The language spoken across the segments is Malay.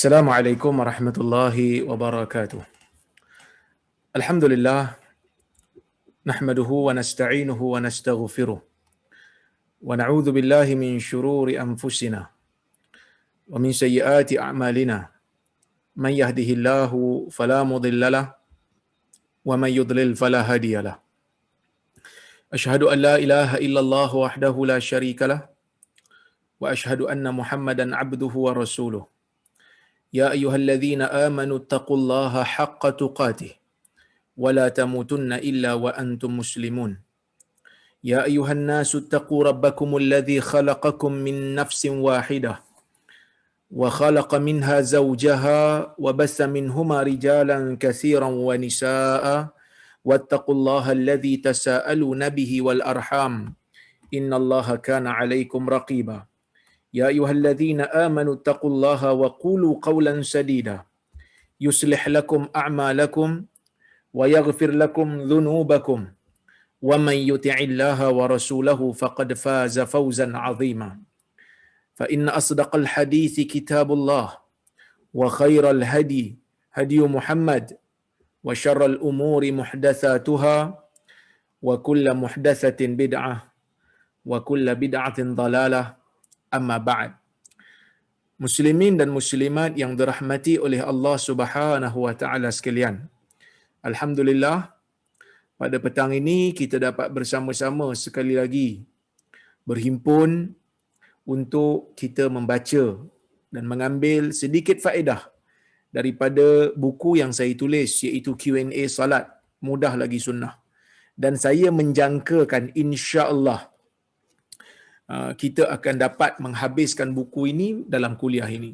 Assalamualaikum warahmatullahi wabarakatuh. Alhamdulillah, nahmaduhu wa nasta'inuhu wa nastaghfiruh. Wa na'udzu billahi min syururi anfusina wa min sayyiati a'malina. Man yahdihillahu fala mudilla lahu wa man yudlil fala hadiya lahu. Asyhadu an la ilaha illallah wahdahu la syarika lahu wa asyhadu anna Muhammadan 'abduhu wa rasuluh. Ya ayyuhalladzina amanu taqullaha haqqa tuqatih wa la tamutunna illa wa antum muslimun. Ya ayyuhan nasu taqu rabbakumul ladzi khalaqakum min nafsin wahidah wa khalaqa minha zawjaha wa bassa minhuma rijalan katsiran wa nisaa wattaqullaha alladzi tasaaluna bihi wal arham innallaha kana 'alaikum raqiba. Ya ayyuhalladzina amanu taqullaha wa qulu qawlan sadida yuslih lakum a'malakum wa yaghfir lakum dhunubakum wa man yuti'illaha wa rasulahu faqad faza fawzan 'azima. Fa inna asdaqal hadithi kitabullah wa khairal hadi hadi Muhammad wa syarral umuri muhdatsatuha wa kullu muhdatsatin bid'ah wa kullu bid'atin dhalalah. Amma ba'd. Muslimin dan muslimat yang dirahmati oleh Allah Subhanahu wa taala sekalian. Alhamdulillah, pada petang ini kita dapat bersama-sama sekali lagi berhimpun untuk kita membaca dan mengambil sedikit faedah daripada buku yang saya tulis, iaitu Q&A Salat Mudah Lagi Sunnah. Dan saya menjangkakan insya-Allah kita akan dapat menghabiskan buku ini dalam kuliah ini.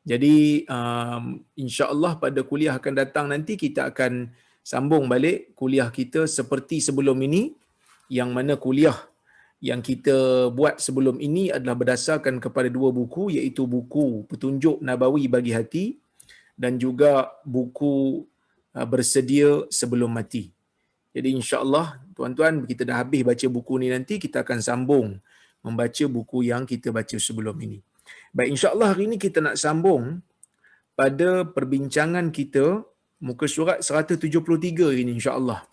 Jadi insya-Allah pada kuliah akan datang nanti kita akan sambung balik kuliah kita seperti sebelum ini, yang mana kuliah yang kita buat sebelum ini adalah berdasarkan kepada dua buku, iaitu buku Petunjuk Nabawi Bagi Hati dan juga buku Bersedia Sebelum Mati. Jadi insya-Allah tuan-tuan, kita dah habis baca buku ni, nanti kita akan sambung membaca buku yang kita baca sebelum ini. Baik, insya-Allah hari ini kita nak sambung pada perbincangan kita muka surat 173 ini insya-Allah,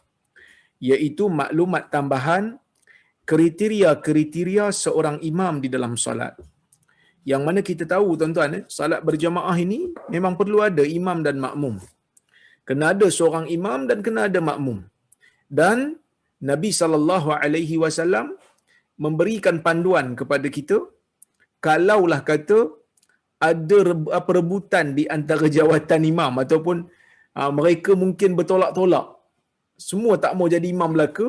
iaitu maklumat tambahan kriteria-kriteria seorang imam di dalam solat. Yang mana kita tahu tuan-tuan, solat berjamaah ini memang perlu ada imam dan makmum. Kena ada seorang imam dan kena ada makmum. Dan Nabi SAW memberikan panduan kepada kita, kalaulah kata ada perebutan di antara jawatan imam ataupun mereka mungkin bertolak-tolak, semua tak mau jadi imam belaka,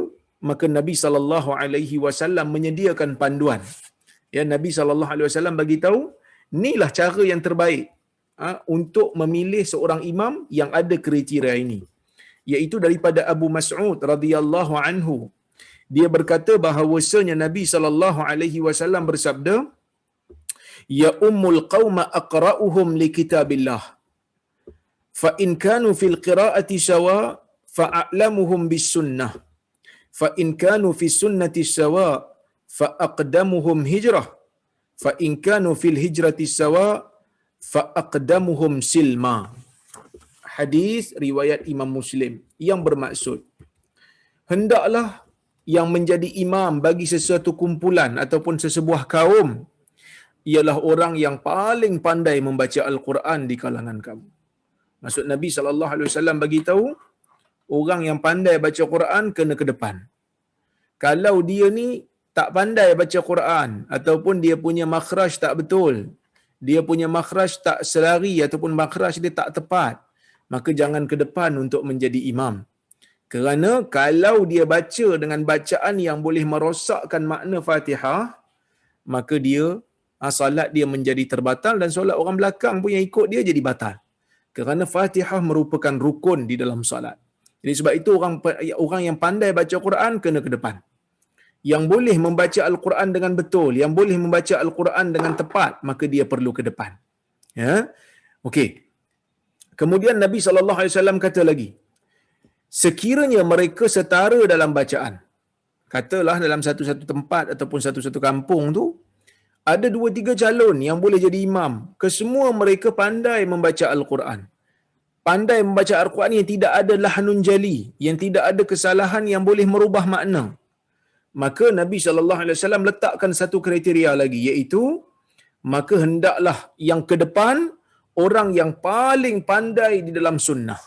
maka Nabi SAW menyediakan panduan. Ya, Nabi SAW bagi tahu, inilah cara yang terbaik untuk memilih seorang imam yang ada kriteria ini, iaitu daripada Abu Mas'ud radhiyallahu anhu. Dia berkata bahawasanya Nabi SAW bersabda, ya ummul qauma aqra'uhum li kitabillah fa in kanu fil qira'ati sawa fa a'lamuhum bis sunnah fa in kanu fis sunnati sawa fa aqdamuhum hijrah fa in kanu fil hijrati sawa fa aqdamuhum silma. Hadis riwayat Imam Muslim, yang bermaksud hendaklah yang menjadi imam bagi sesuatu kumpulan ataupun sesebuah kaum ialah orang yang paling pandai membaca Al-Quran di kalangan kamu. Maksud Nabi SAW bagi tahu, orang yang pandai baca Quran kena ke depan. Kalau dia ni tak pandai baca Quran ataupun dia punya makhraj tak betul, dia punya makhraj tak selari ataupun makhraj dia tak tepat, maka jangan ke depan untuk menjadi imam. Kerana kalau dia baca dengan bacaan yang boleh merosakkan makna Fatihah, maka dia salat dia menjadi terbatal dan solat orang belakang pun yang ikut dia jadi batal. Kerana Fatihah merupakan rukun di dalam solat. Jadi sebab itu orang yang pandai baca Quran kena ke depan. Yang boleh membaca Al-Quran dengan betul, yang boleh membaca Al-Quran dengan tepat, maka dia perlu ke depan. Ya. Okey. Kemudian Nabi SAW kata lagi, sekiranya mereka setara dalam bacaan, katalah dalam satu-satu tempat ataupun satu-satu kampung tu Ada 2-3 calon yang boleh jadi imam. Kesemua mereka pandai membaca Al-Quran. Pandai membaca Al-Quran yang tidak ada lahnun jali, yang tidak ada kesalahan yang boleh merubah makna. Maka Nabi SAW letakkan satu kriteria lagi, iaitu maka hendaklah yang ke depan orang yang paling pandai di dalam sunnah.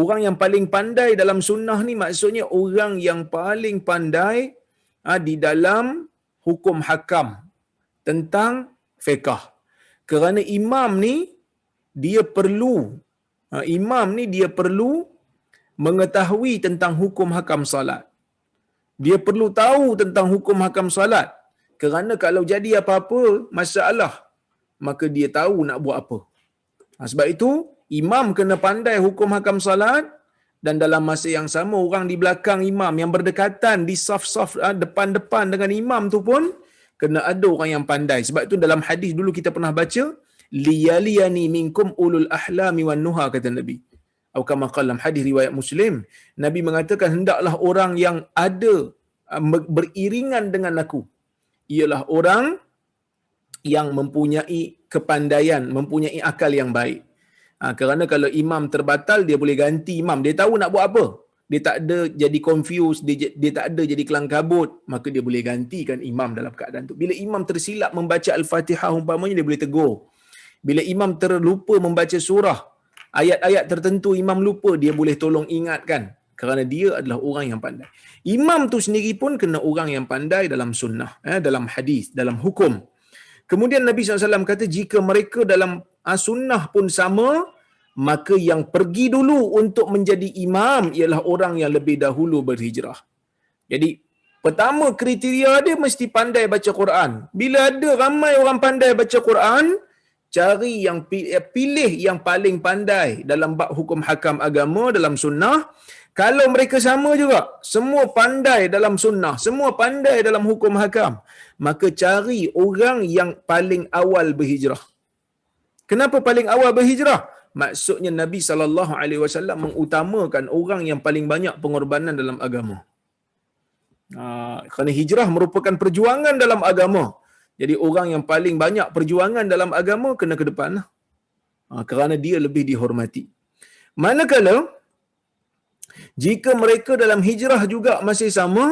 Orang yang paling pandai dalam sunnah ni maksudnya orang yang paling pandai di dalam hukum hakam tentang fiqh. Kerana imam ni dia perlu mengetahui tentang hukum hakam salat. Dia perlu tahu tentang hukum hakam salat. Kerana kalau jadi apa-apa masalah, maka dia tahu nak buat apa. Sebab itu, imam kena pandai hukum hakam salat, dan dalam masa yang sama, orang di belakang imam yang berdekatan di saf-saf depan-depan dengan imam tu pun, kena ada orang yang pandai. Sebab itu dalam hadis dulu kita pernah baca, liyaliyani minkum ulul ahlami wan nuha, kata Nabi. Atau kama qala hadis riwayat Muslim, Nabi mengatakan hendaklah orang yang ada beriringan dengan aku ialah orang yang mempunyai kepandaian, mempunyai akal yang baik. Kerana kalau imam terbatal, dia boleh ganti imam. Dia tahu nak buat apa. Dia tak ada jadi confused, dia tak ada jadi kelang kabut, maka dia boleh gantikan imam dalam keadaan tu. Bila imam tersilap membaca Al-Fatihah umpamanya, dia boleh tegur. Bila imam terlupa membaca surah, ayat-ayat tertentu imam lupa, dia boleh tolong ingatkan. Kerana dia adalah orang yang pandai. Imam tu sendiri pun kena orang yang pandai dalam sunnah, dalam hadis, dalam hukum. Kemudian Nabi SAW kata, jika mereka dalam sunnah pun sama, maka yang pergi dulu untuk menjadi imam ialah orang yang lebih dahulu berhijrah. Jadi, pertama kriteria dia mesti pandai baca Quran. Bila ada ramai orang pandai baca Quran, cari yang pilih yang paling pandai dalam bab hukum hakam agama dalam sunnah. Kalau mereka sama juga, semua pandai dalam sunnah, semua pandai dalam hukum hakam, maka cari orang yang paling awal berhijrah. Kenapa paling awal berhijrah? Maksudnya Nabi SAW mengutamakan orang yang paling banyak pengorbanan dalam agama. Kerana hijrah merupakan perjuangan dalam agama. Jadi orang yang paling banyak perjuangan dalam agama kena ke depan. Kerana dia lebih dihormati. Manakala jika mereka dalam hijrah juga masih sama,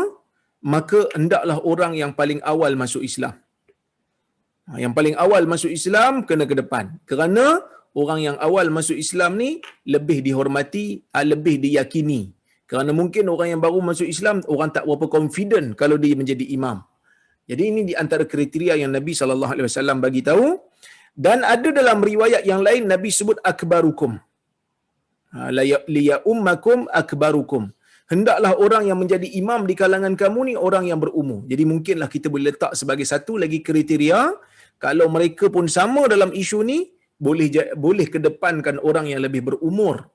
maka hendaklah orang yang paling awal masuk Islam. Yang paling awal masuk Islam kena ke depan. Kerana orang yang awal masuk Islam ni lebih dihormati, lebih diyakini. Kerana mungkin orang yang baru masuk Islam, orang tak berapa confident kalau dia menjadi imam. Jadi ini di antara kriteria yang Nabi SAW bagi tahu. Dan ada dalam riwayat yang lain Nabi sebut akbarukum. Liya ummakum akbarukum. Hendaklah orang yang menjadi imam di kalangan kamu ni orang yang berumur. Jadi mungkinlah kita boleh letak sebagai satu lagi kriteria, kalau mereka pun sama dalam isu ni, boleh kedepankan orang yang lebih berumur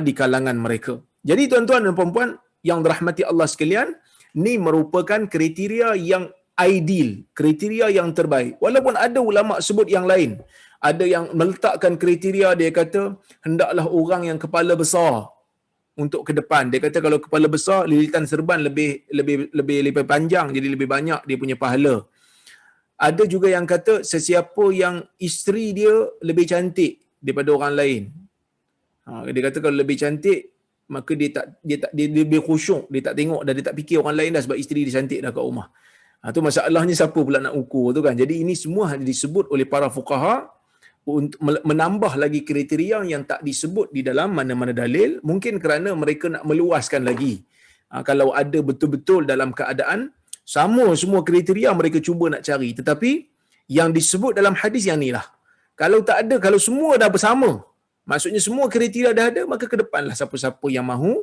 di kalangan mereka. Jadi tuan-tuan dan puan-puan yang dirahmati Allah sekalian, ni merupakan kriteria yang ideal, kriteria yang terbaik. Walaupun ada ulama sebut yang lain. Ada yang meletakkan kriteria, dia kata hendaklah orang yang kepala besar untuk ke depan. Dia kata kalau kepala besar, lilitan serban lebih panjang, jadi lebih banyak dia punya pahala. Ada juga yang kata sesiapa yang isteri dia lebih cantik daripada orang lain. Dia kata kalau lebih cantik, maka dia lebih khusyuk, dia tak tengok dah, dia tak fikir orang lain dah sebab isteri dia cantik dah kat rumah. Tu masalahnya siapa pula nak ukur tu kan. Jadi ini semua disebut oleh para fuqaha untuk menambah lagi kriteria yang tak disebut di dalam mana-mana dalil, mungkin kerana mereka nak meluaskan lagi. Kalau ada betul-betul dalam keadaan sama semua kriteria mereka cuba nak cari, tetapi yang disebut dalam hadis yang ni lah. Kalau tak ada, kalau semua dah bersama, maksudnya semua kriteria dah ada, maka ke depanlah siapa-siapa yang mahu.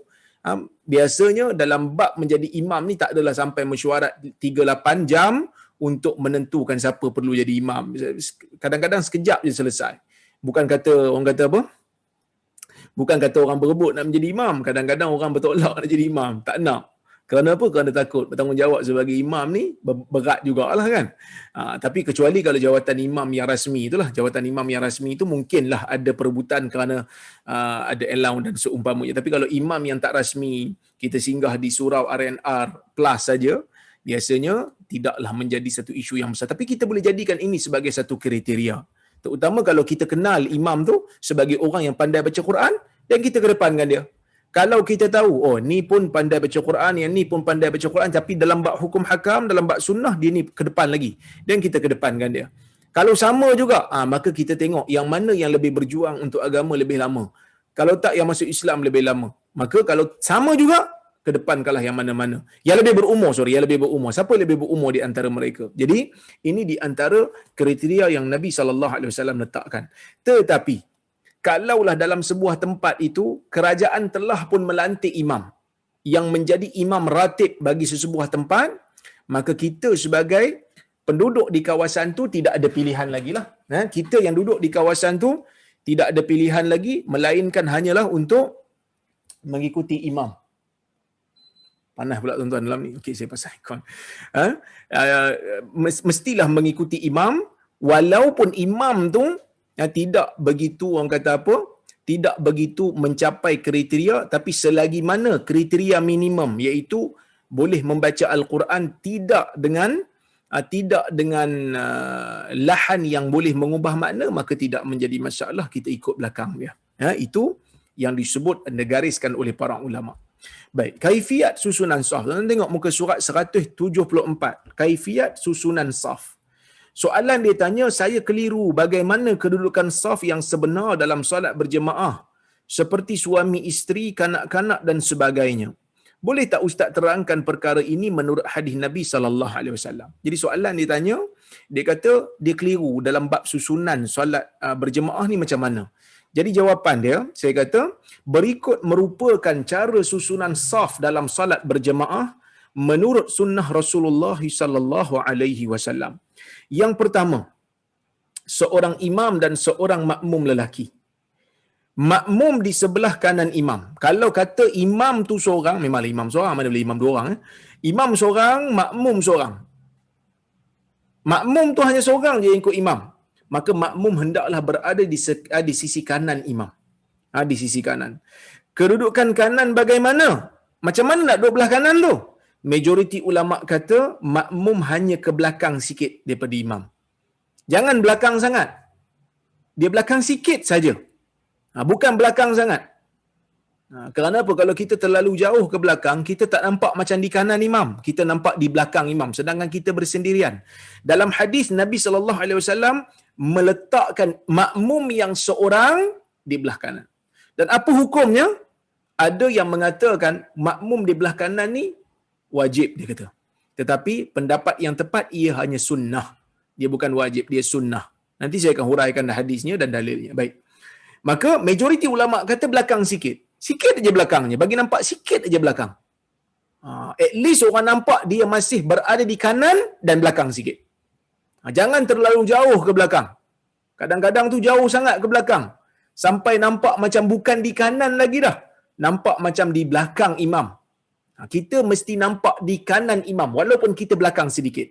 Biasanya dalam bab menjadi imam ni tak adalah sampai mesyuarat 3-8 jam untuk menentukan siapa perlu jadi imam. Kadang-kadang sekejap je selesai. Bukan kata orang kata apa? Bukan kata orang berebut nak menjadi imam. Kadang-kadang orang bertolak nak jadi imam. Tak nak. Kerana apa? Kerana takut bertanggungjawab sebagai imam ni berat jugalah kan. Tapi kecuali kalau jawatan imam yang rasmi itulah. Jawatan imam yang rasmi itu mungkinlah ada perebutan kerana ada allowance dan seumpamanya. Tapi kalau imam yang tak rasmi, kita singgah di surau RNR Plus saja, biasanya tidaklah menjadi satu isu yang besar. Tapi kita boleh jadikan ini sebagai satu kriteria. Terutama kalau kita kenal imam tu sebagai orang yang pandai baca Quran dan kita kedepankan dia. Kalau kita tahu, oh ni pun pandai baca Quran, yang ni pun pandai baca Quran, tapi dalam bab hukum hakam, dalam bab sunnah, dia ni ke depan lagi. Dan kita kedepankan dia. Kalau sama juga, maka kita tengok yang mana yang lebih berjuang untuk agama lebih lama. Kalau tak, yang masuk Islam lebih lama. Maka kalau sama juga, kedepankanlah yang mana-mana. Yang lebih berumur, yang lebih berumur. Siapa lebih berumur di antara mereka? Jadi, ini di antara kriteria yang Nabi SAW letakkan. Tetapi, kalaulah dalam sebuah tempat itu, kerajaan telah pun melantik imam yang menjadi imam ratib bagi sesebuah tempat, maka kita sebagai penduduk di kawasan tu tidak ada pilihan lagi lah. Kita yang duduk di kawasan tu tidak ada pilihan lagi, melainkan hanyalah untuk mengikuti imam. Panas pula tuan-tuan dalam ni. Okey, saya pasang ikon. Mestilah mengikuti imam, walaupun imam tu tidak begitu, orang kata apa, tidak begitu mencapai kriteria, tapi selagi mana kriteria minimum, iaitu boleh membaca Al-Quran tidak dengan lahan yang boleh mengubah makna, maka tidak menjadi masalah, kita ikut belakang dia. Itu yang disebut, digariskan oleh para ulama. Baik, kaifiat susunan saf. Kita tengok muka surat 174. Kaifiat susunan saf. Soalan dia tanya, saya keliru bagaimana kedudukan saf yang sebenar dalam solat berjemaah, seperti suami isteri, kanak-kanak dan sebagainya. Boleh tak Ustaz terangkan perkara ini menurut hadis Nabi SAW? Jadi soalan dia tanya, dia kata dia keliru dalam bab susunan solat berjemaah ni macam mana. Jadi jawapan dia, saya kata, berikut merupakan cara susunan saf dalam solat berjemaah menurut sunnah Rasulullah SAW. Yang pertama, seorang imam dan seorang makmum lelaki. Makmum di sebelah kanan imam. Kalau kata imam tu seorang, memanglah imam seorang, mana boleh imam dua orang. Imam seorang, makmum seorang. Makmum tu hanya seorang je yang ikut imam. Maka makmum hendaklah berada di sisi kanan imam. Di sisi kanan. Kedudukan kanan bagaimana? Macam mana nak duduk belah kanan tu? Majoriti ulama kata makmum hanya ke belakang sikit daripada imam. Jangan belakang sangat. Dia belakang sikit saja. Bukan belakang sangat. Kerana apa? Kalau kita terlalu jauh ke belakang, kita tak nampak macam di kanan imam. Kita nampak di belakang imam. Sedangkan kita bersendirian. Dalam hadis Nabi SAW meletakkan makmum yang seorang di belah kanan. Dan apa hukumnya? Ada yang mengatakan makmum di belah kanan ni wajib, dia kata. Tetapi pendapat yang tepat, ia hanya sunnah. Dia bukan wajib, dia sunnah. Nanti saya akan huraikan hadisnya dan dalilnya. Baik. Maka majoriti ulama kata belakang sikit. Sikit aja belakangnya. Bagi nampak sikit aja belakang. At least orang nampak dia masih berada di kanan dan belakang sikit. Jangan terlalu jauh ke belakang. Kadang-kadang tu jauh sangat ke belakang. Sampai nampak macam bukan di kanan lagi dah. Nampak macam di belakang imam. Kita mesti nampak di kanan imam walaupun kita belakang sedikit.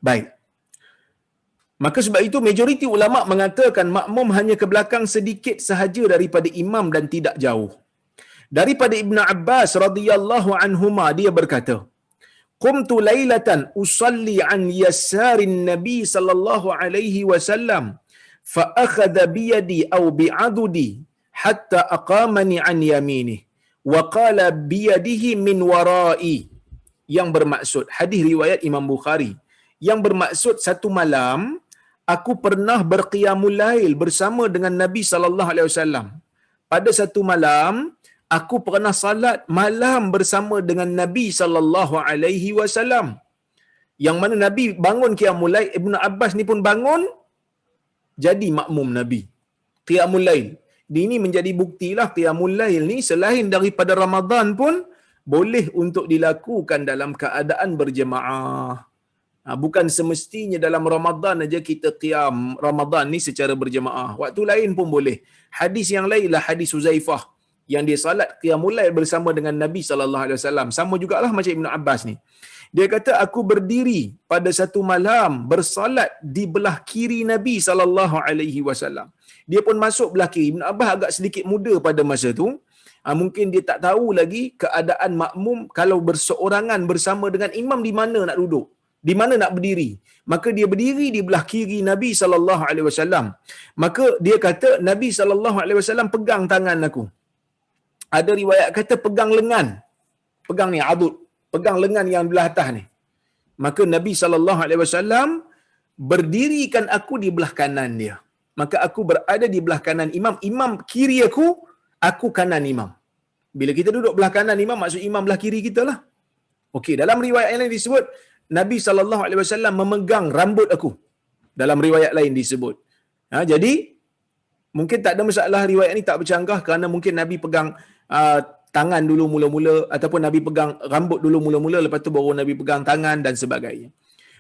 Baik. Maka sebab itu majoriti ulama mengatakan makmum hanya ke belakang sedikit sahaja daripada imam dan tidak jauh. Daripada Ibn Abbas radhiyallahu anhuma, dia berkata, "Qumtu lailatan usalli an yasarin Nabi sallallahu alaihi wasallam fa akhadha bi yadi aw bi adudi hatta aqamani an yaminih wa qala bi yadihi min wara'i." Yang bermaksud, hadis riwayat Imam Bukhari, yang bermaksud satu malam aku pernah berqiyamul lail bersama dengan Nabi sallallahu alaihi wasallam. Pada satu malam aku pernah salat malam bersama dengan Nabi sallallahu alaihi wasallam. Yang mana Nabi bangun qiyamul lail, Ibnu Abbas ni pun bangun jadi makmum Nabi. Qiyamul lail. Ini menjadi buktilah qiyamul lail ni selain daripada Ramadan pun boleh untuk dilakukan dalam keadaan berjemaah. Bukan semestinya dalam Ramadan aja kita qiyam Ramadan ni secara berjemaah. Waktu lain pun boleh. Hadis yang lainlah hadis Huzaifah yang dia salat qiyamul lail bersama dengan Nabi sallallahu alaihi wasallam. Sama jugalah macam Ibnu Abbas ni. Dia kata aku berdiri pada satu malam bersalat di belah kiri Nabi sallallahu alaihi wasallam. Dia pun masuk belah kiri. Ibn Abbas agak sedikit muda pada masa tu. Mungkin dia tak tahu lagi keadaan makmum kalau berseorangan bersama dengan imam di mana nak duduk, di mana nak berdiri. Maka dia berdiri di belah kiri Nabi sallallahu alaihi wasallam. Maka dia kata Nabi sallallahu alaihi wasallam pegang tangan aku. Ada riwayat kata pegang lengan. Pegang ni adud, pegang lengan yang belah atas ni. Maka Nabi sallallahu alaihi wasallam berdirikan aku di belah kanan dia. Maka aku berada di belah kanan imam. Imam kiri aku kanan imam. Bila kita duduk belah kanan imam, maksud imam belah kiri kita lah. Okey, dalam riwayat yang lain disebut Nabi sallallahu alaihi wasallam memegang rambut aku. Dalam riwayat lain disebut. Jadi mungkin tak ada masalah riwayat ni tak bercanggah kerana mungkin Nabi pegang tangan dulu mula-mula ataupun Nabi pegang rambut dulu mula-mula, lepas tu baru Nabi pegang tangan dan sebagainya.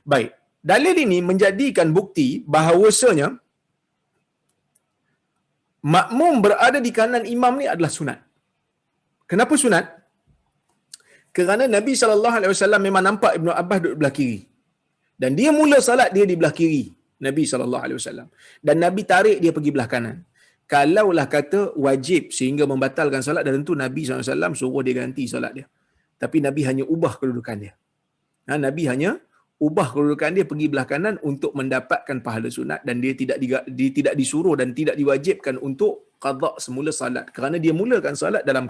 Baik, dalil ini menjadikan bukti bahawasanya makmum berada di kanan imam ni adalah sunat. Kenapa sunat? Kerana Nabi sallallahu alaihi wasallam memang nampak Ibnu Abbas duduk belah kiri. Dan dia mula salat dia di belah kiri Nabi sallallahu alaihi wasallam. Dan Nabi tarik dia pergi belah kanan. Kalaulah kata wajib sehingga membatalkan solat, dan tentu Nabi SAW suruh dia ganti solat dia. Tapi Nabi hanya ubah kedudukan dia. Nabi hanya ubah kedudukan dia pergi belah kanan untuk mendapatkan pahala sunat, dan dia tidak disuruh dan tidak diwajibkan untuk qada semula salat kerana dia mulakan salat dalam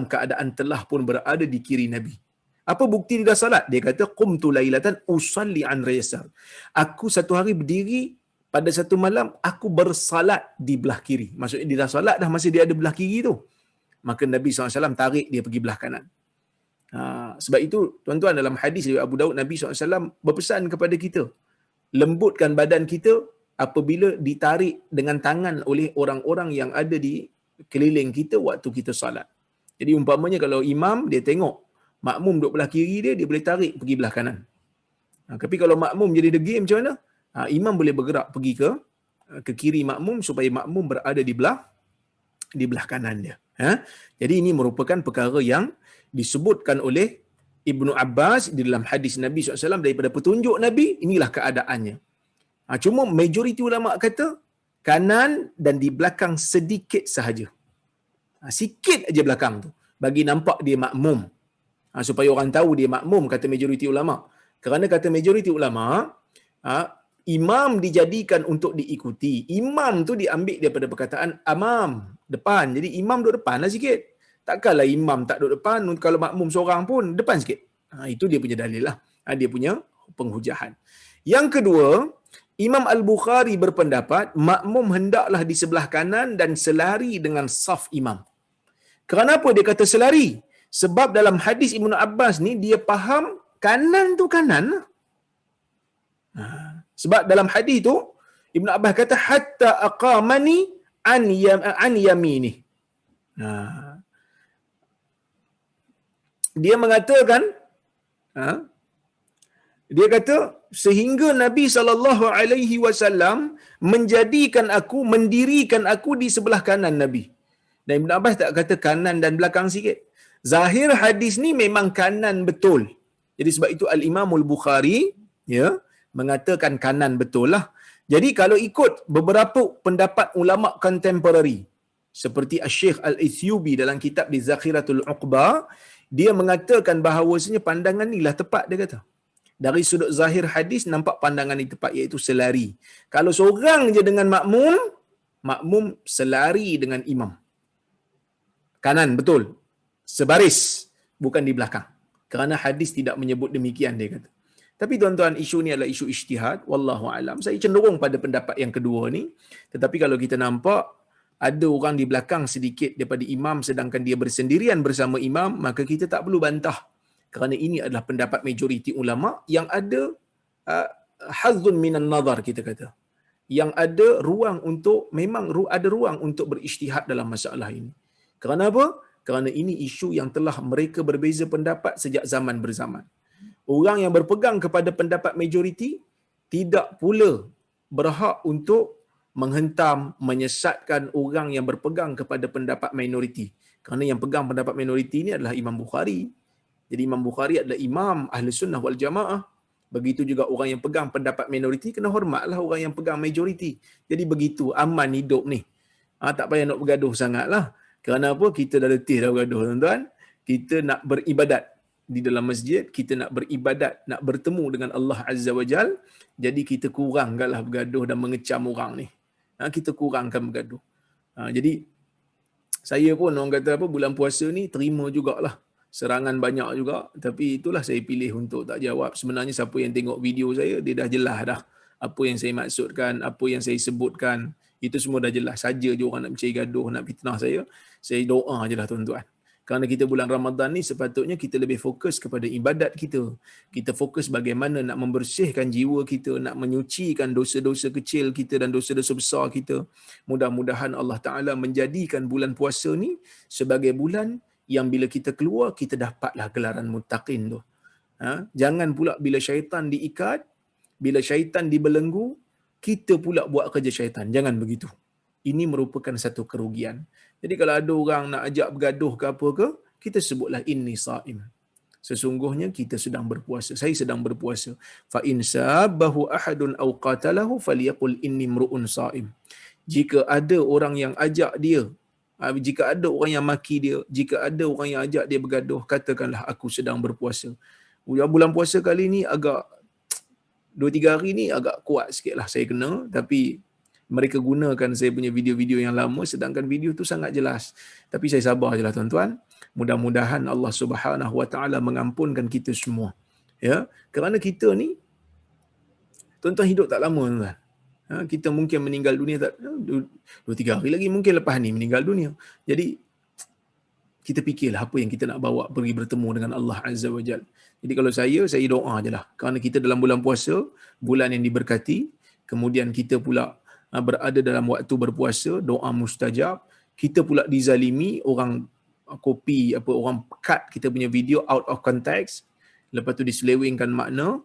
keadaan telah pun berada di kiri Nabi. Apa bukti dia dah salat? Dia kata qumtu lailatan usalli an yasar. Aku satu hari berdiri pada satu malam aku bersalat di belah kiri. Maksudnya dia dah salat dah masa dia ada belah kiri tu. Maka Nabi SAW tarik dia pergi belah kanan. Sebab itu tuan-tuan, dalam hadis dari Abu Daud, Nabi SAW berpesan kepada kita, lembutkan badan kita apabila ditarik dengan tangan oleh orang-orang yang ada di keliling kita waktu kita salat. Jadi umpamanya kalau imam dia tengok makmum duduk belah kiri dia, dia boleh tarik pergi belah kanan. Tapi kalau makmum jadi degil macam mana? Imam boleh bergerak pergi ke kiri makmum supaya makmum berada di belah kanan dia. Jadi ini merupakan perkara yang disebutkan oleh Ibnu Abbas di dalam hadis Nabi SAW daripada petunjuk Nabi, inilah keadaannya. Cuma majoriti ulama kata kanan dan di belakang sedikit sahaja. Sikit aja belakang tu bagi nampak dia makmum. Supaya orang tahu dia makmum, kata majoriti ulama. Kerana kata majoriti ulama, imam dijadikan untuk diikuti. Imam tu diambil daripada perkataan amam, depan. Jadi imam duduk depan lah sikit. Takkanlah imam tak duduk depan, kalau makmum seorang pun depan sikit. Itu dia punya dalil lah. Dia punya penghujahan. Yang kedua, Imam Al-Bukhari berpendapat makmum hendaklah di sebelah kanan dan selari dengan saf imam. Kenapa dia kata selari? Sebab dalam hadis Ibnu Abbas ni dia faham kanan tu kanan. Sebab dalam hadis tu Ibnu Abbas kata hatta aqamani an yamini. Dia mengatakan dia kata sehingga Nabi SAW mendirikan aku di sebelah kanan Nabi. Dan Ibn Abbas tak kata kanan dan belakang sikit. Zahir hadis ni memang kanan betul. Jadi sebab itu Al-Imamul Bukhari mengatakan kanan betul lah. Jadi kalau ikut beberapa pendapat ulama kontemporari seperti Syekh Al-Ithiyubi dalam kitab di Zakhiratul Uqba, dia mengatakan bahawasanya pandangan ni lah tepat, dia kata. Dari sudut zahir hadis nampak pandangan ini tepat, iaitu selari. Kalau seorang je dengan makmum selari dengan imam. Kanan betul. Sebaris, bukan di belakang. Kerana hadis tidak menyebut demikian, dia kata. Tapi tuan-tuan, isu ni adalah isu ijtihad, wallahu alam. Saya cenderung pada pendapat yang kedua ni. Tetapi kalau kita nampak ada orang di belakang sedikit daripada imam sedangkan dia bersendirian bersama imam, maka kita tak perlu bantah. Kerana ini adalah pendapat majoriti ulama yang ada hazzun minan nazar, kita kata. Yang ada ruang untuk, memang ada ruang untuk berijtihad dalam masalah ini. Kerana apa? Kerana ini isu yang telah mereka berbeza pendapat sejak zaman berzaman. Orang yang berpegang kepada pendapat majoriti tidak pula berhak untuk menghentam, menyesatkan orang yang berpegang kepada pendapat minoriti. Kerana yang pegang pendapat minoriti ini adalah Imam Bukhari. Jadi Imam Bukhari adalah imam ahli sunnah wal jamaah. Begitu juga orang yang pegang pendapat minoriti, kena hormatlah orang yang pegang majoriti. Jadi begitu aman hidup ni. Tak payah nak bergaduh sangatlah. Kerana apa? Kita dah letih dah bergaduh, tuan-tuan. Kita nak beribadat di dalam masjid, kita nak beribadat, nak bertemu dengan Allah Azza wa Jal. Jadi kita kurangkanlah bergaduh dan mengecam orang ni. Kita kurangkan bergaduh. Jadi saya pun orang kata apa, bulan puasa ni terima jugalah serangan banyak juga, tapi itulah saya pilih untuk tak jawab. Sebenarnya siapa yang tengok video saya, dia dah jelas dah apa yang saya maksudkan, apa yang saya sebutkan, itu semua dah jelas. Saja je orang nak mencari gaduh, nak fitnah saya doa je lah tuan-tuan. Kerana kita bulan Ramadan ni sepatutnya kita lebih fokus kepada ibadat kita. Kita fokus bagaimana nak membersihkan jiwa kita, nak menyucikan dosa-dosa kecil kita dan dosa-dosa besar kita. Mudah-mudahan Allah Ta'ala menjadikan bulan puasa ni sebagai bulan yang bila kita keluar, kita dapatlah gelaran muttaqin tu. Jangan pula bila syaitan diikat, bila syaitan dibelenggu, kita pula buat kerja syaitan. Jangan begitu. Ini merupakan satu kerugian. Jadi kalau ada orang nak ajak bergaduh ke apa ke, kita sebutlah inni saim. Sesungguhnya kita sedang berpuasa. Saya sedang berpuasa. Fa in sabahu ahadun aw qatalahu falyaqul inni mru'un saim. Jika ada orang yang ajak dia, jika ada orang yang maki dia, jika ada orang yang ajak dia bergaduh, katakanlah aku sedang berpuasa. Bulan puasa kali ni agak 2-3 hari ni agak kuat sikitlah saya kena, tapi mereka gunakan saya punya video-video yang lama, sedangkan video tu sangat jelas. Tapi saya sabar je lah tuan-tuan. Mudah-mudahan Allah Subhanahu Wa Taala mengampunkan kita semua. Ya, kerana kita ni tuan-tuan hidup tak lama tuan-tuan. Kita mungkin meninggal dunia tak 2-3 hari lagi, mungkin lepas ni meninggal dunia. Jadi kita fikirlah apa yang kita nak bawa pergi bertemu dengan Allah Azza wa Jal. Jadi kalau saya doa je lah. Kerana kita dalam bulan puasa, bulan yang diberkati, kemudian kita pula berada dalam waktu berpuasa, doa mustajab. Kita pula dizalimi, orang copy, orang cut kita punya video out of context, lepas tu diselewengkan makna.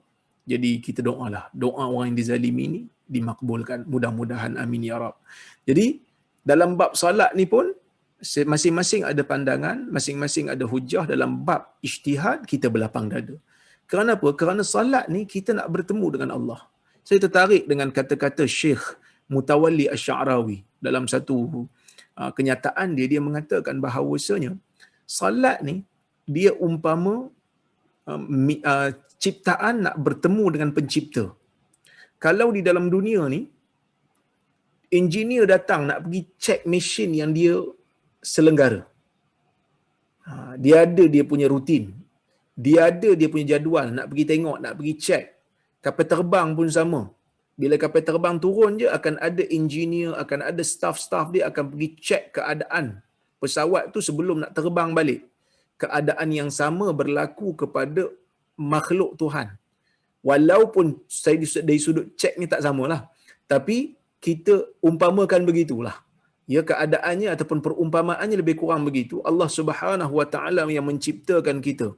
Jadi kita doalah, doa orang yang dizalimi ni dimakbulkan. Mudah-mudahan amin ya Rab. Jadi dalam bab salat ni pun masing-masing ada pandangan, masing-masing ada hujah. Dalam bab ijtihad kita berlapang dada. Kerana apa? Kerana salat ni kita nak bertemu dengan Allah. Saya tertarik dengan kata-kata Syekh Mutawalli Asy-Sya'rawi dalam satu kenyataan dia mengatakan bahawasanya salat ni dia umpama ciptaan nak bertemu dengan pencipta. Kalau di dalam dunia ni engineer datang nak pergi check mesin yang dia selenggara, dia ada dia punya rutin, dia ada dia punya jadual, nak pergi tengok, nak pergi check. Kapal terbang pun sama. Bila kapal terbang turun je, akan ada engineer, akan ada staff-staff dia akan pergi check keadaan pesawat tu sebelum nak terbang balik. Keadaan yang sama berlaku kepada makhluk Tuhan. Walaupun saya dari sudut check ni tak samalah, tapi kita umpamakan begitulah. Ya, keadaannya ataupun perumpamaannya lebih kurang begitu. Allah Subhanahu Wa Taala yang menciptakan kita.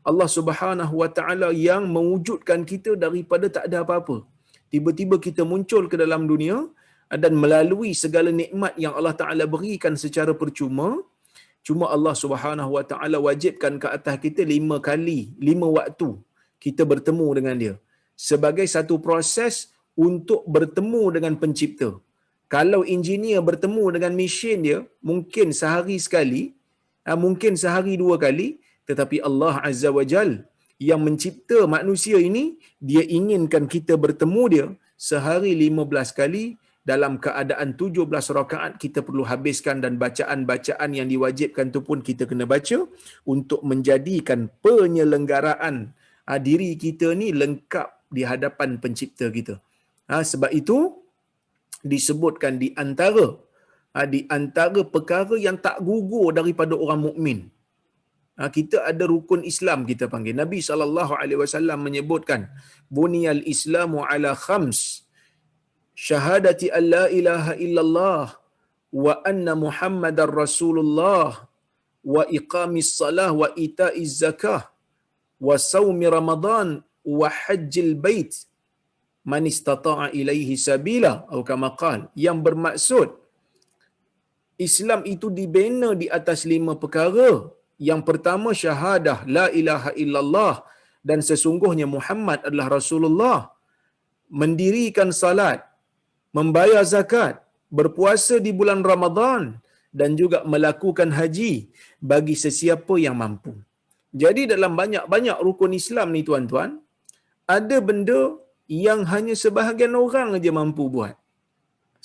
Allah Subhanahu Wa Taala yang mewujudkan kita daripada tak ada apa-apa. Tiba-tiba kita muncul ke dalam dunia dan melalui segala nikmat yang Allah Taala berikan secara percuma, cuma Allah Subhanahu Wa Taala wajibkan ke atas kita 5 kali, 5 waktu kita bertemu dengan dia sebagai satu proses untuk bertemu dengan pencipta. Kalau engineer bertemu dengan mesin dia, mungkin sehari sekali, mungkin sehari 2 kali, tetapi Allah Azza wa Jal yang mencipta manusia ini, dia inginkan kita bertemu dia sehari 15 kali. Dalam keadaan 17 rakaat kita perlu habiskan, dan bacaan-bacaan yang diwajibkan tu pun kita kena baca untuk menjadikan penyelenggaraan diri kita ni lengkap di hadapan pencipta kita. Sebab itu disebutkan di antara perkara yang tak gugur daripada orang mukmin. Kita ada rukun Islam kita panggil. Nabi SAW menyebutkan buniyal islamu ala khams, syahadati an la ilaha illallah wa anna muhammadar rasulullah wa iqamis salah wa ita'iz zakah wa saumi ramadan wa hajjil bait man istata'a ilaihi sabila atau kama qala, yang bermaksud Islam itu dibina di atas 5 perkara Yang pertama syahadah la ilaha illallah dan sesungguhnya Muhammad adalah Rasulullah, mendirikan salat, membayar zakat, berpuasa di bulan Ramadan dan juga melakukan haji bagi sesiapa yang mampu. Jadi dalam banyak-banyak rukun Islam ni tuan-tuan, ada benda yang hanya sebahagian orang aja mampu buat.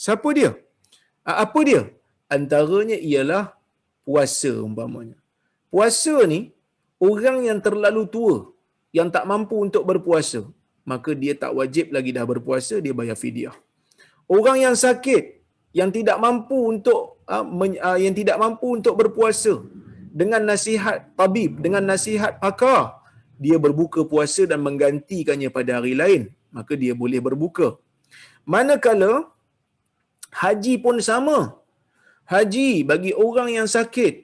Siapa dia? Apa dia? Antaranya ialah puasa umpamanya. Puasa ni, orang yang terlalu tua, yang tak mampu untuk berpuasa, maka dia tak wajib lagi dah berpuasa, dia bayar fidyah. Orang yang sakit, yang tidak mampu untuk berpuasa, dengan nasihat tabib, dengan nasihat pakar, dia berbuka puasa dan menggantikannya pada hari lain, maka dia boleh berbuka. Manakala haji pun sama. Haji bagi orang yang sakit,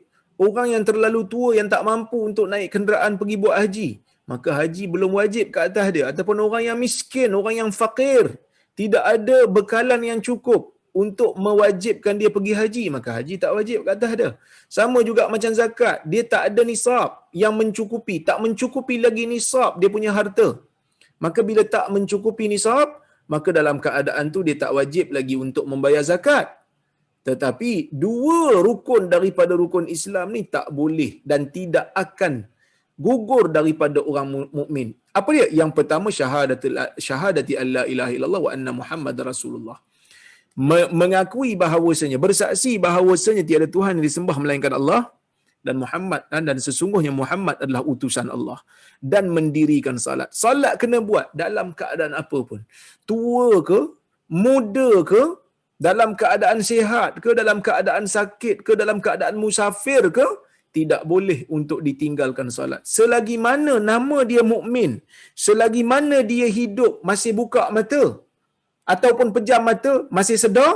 orang yang terlalu tua yang tak mampu untuk naik kenderaan pergi buat haji, maka haji belum wajib ke atas dia. Ataupun orang yang miskin, orang yang fakir, tidak ada bekalan yang cukup untuk mewajibkan dia pergi haji, maka haji tak wajib ke atas dia. Sama juga macam zakat, dia tak ada nisab yang mencukupi, tak mencukupi lagi nisab dia punya harta. Maka bila tak mencukupi nisab, maka dalam keadaan tu dia tak wajib lagi untuk membayar zakat. Tetapi dua rukun daripada rukun Islam ni tak boleh dan tidak akan gugur daripada orang mukmin. Apa dia? Yang pertama syahadati alla ilaha illallah wa anna Muhammad Rasulullah. Mengakui bahawasanya, bersaksi bahawasanya tiada Tuhan yang disembah melainkan Allah dan Muhammad dan sesungguhnya Muhammad adalah utusan Allah, dan mendirikan salat. Salat kena buat dalam keadaan apa pun. Tua ke, muda ke, dalam keadaan sihat ke, dalam keadaan sakit ke, dalam keadaan musafir ke, tidak boleh untuk ditinggalkan salat. Selagi mana nama dia mukmin, selagi mana dia hidup masih buka mata ataupun pejam mata, masih sedar,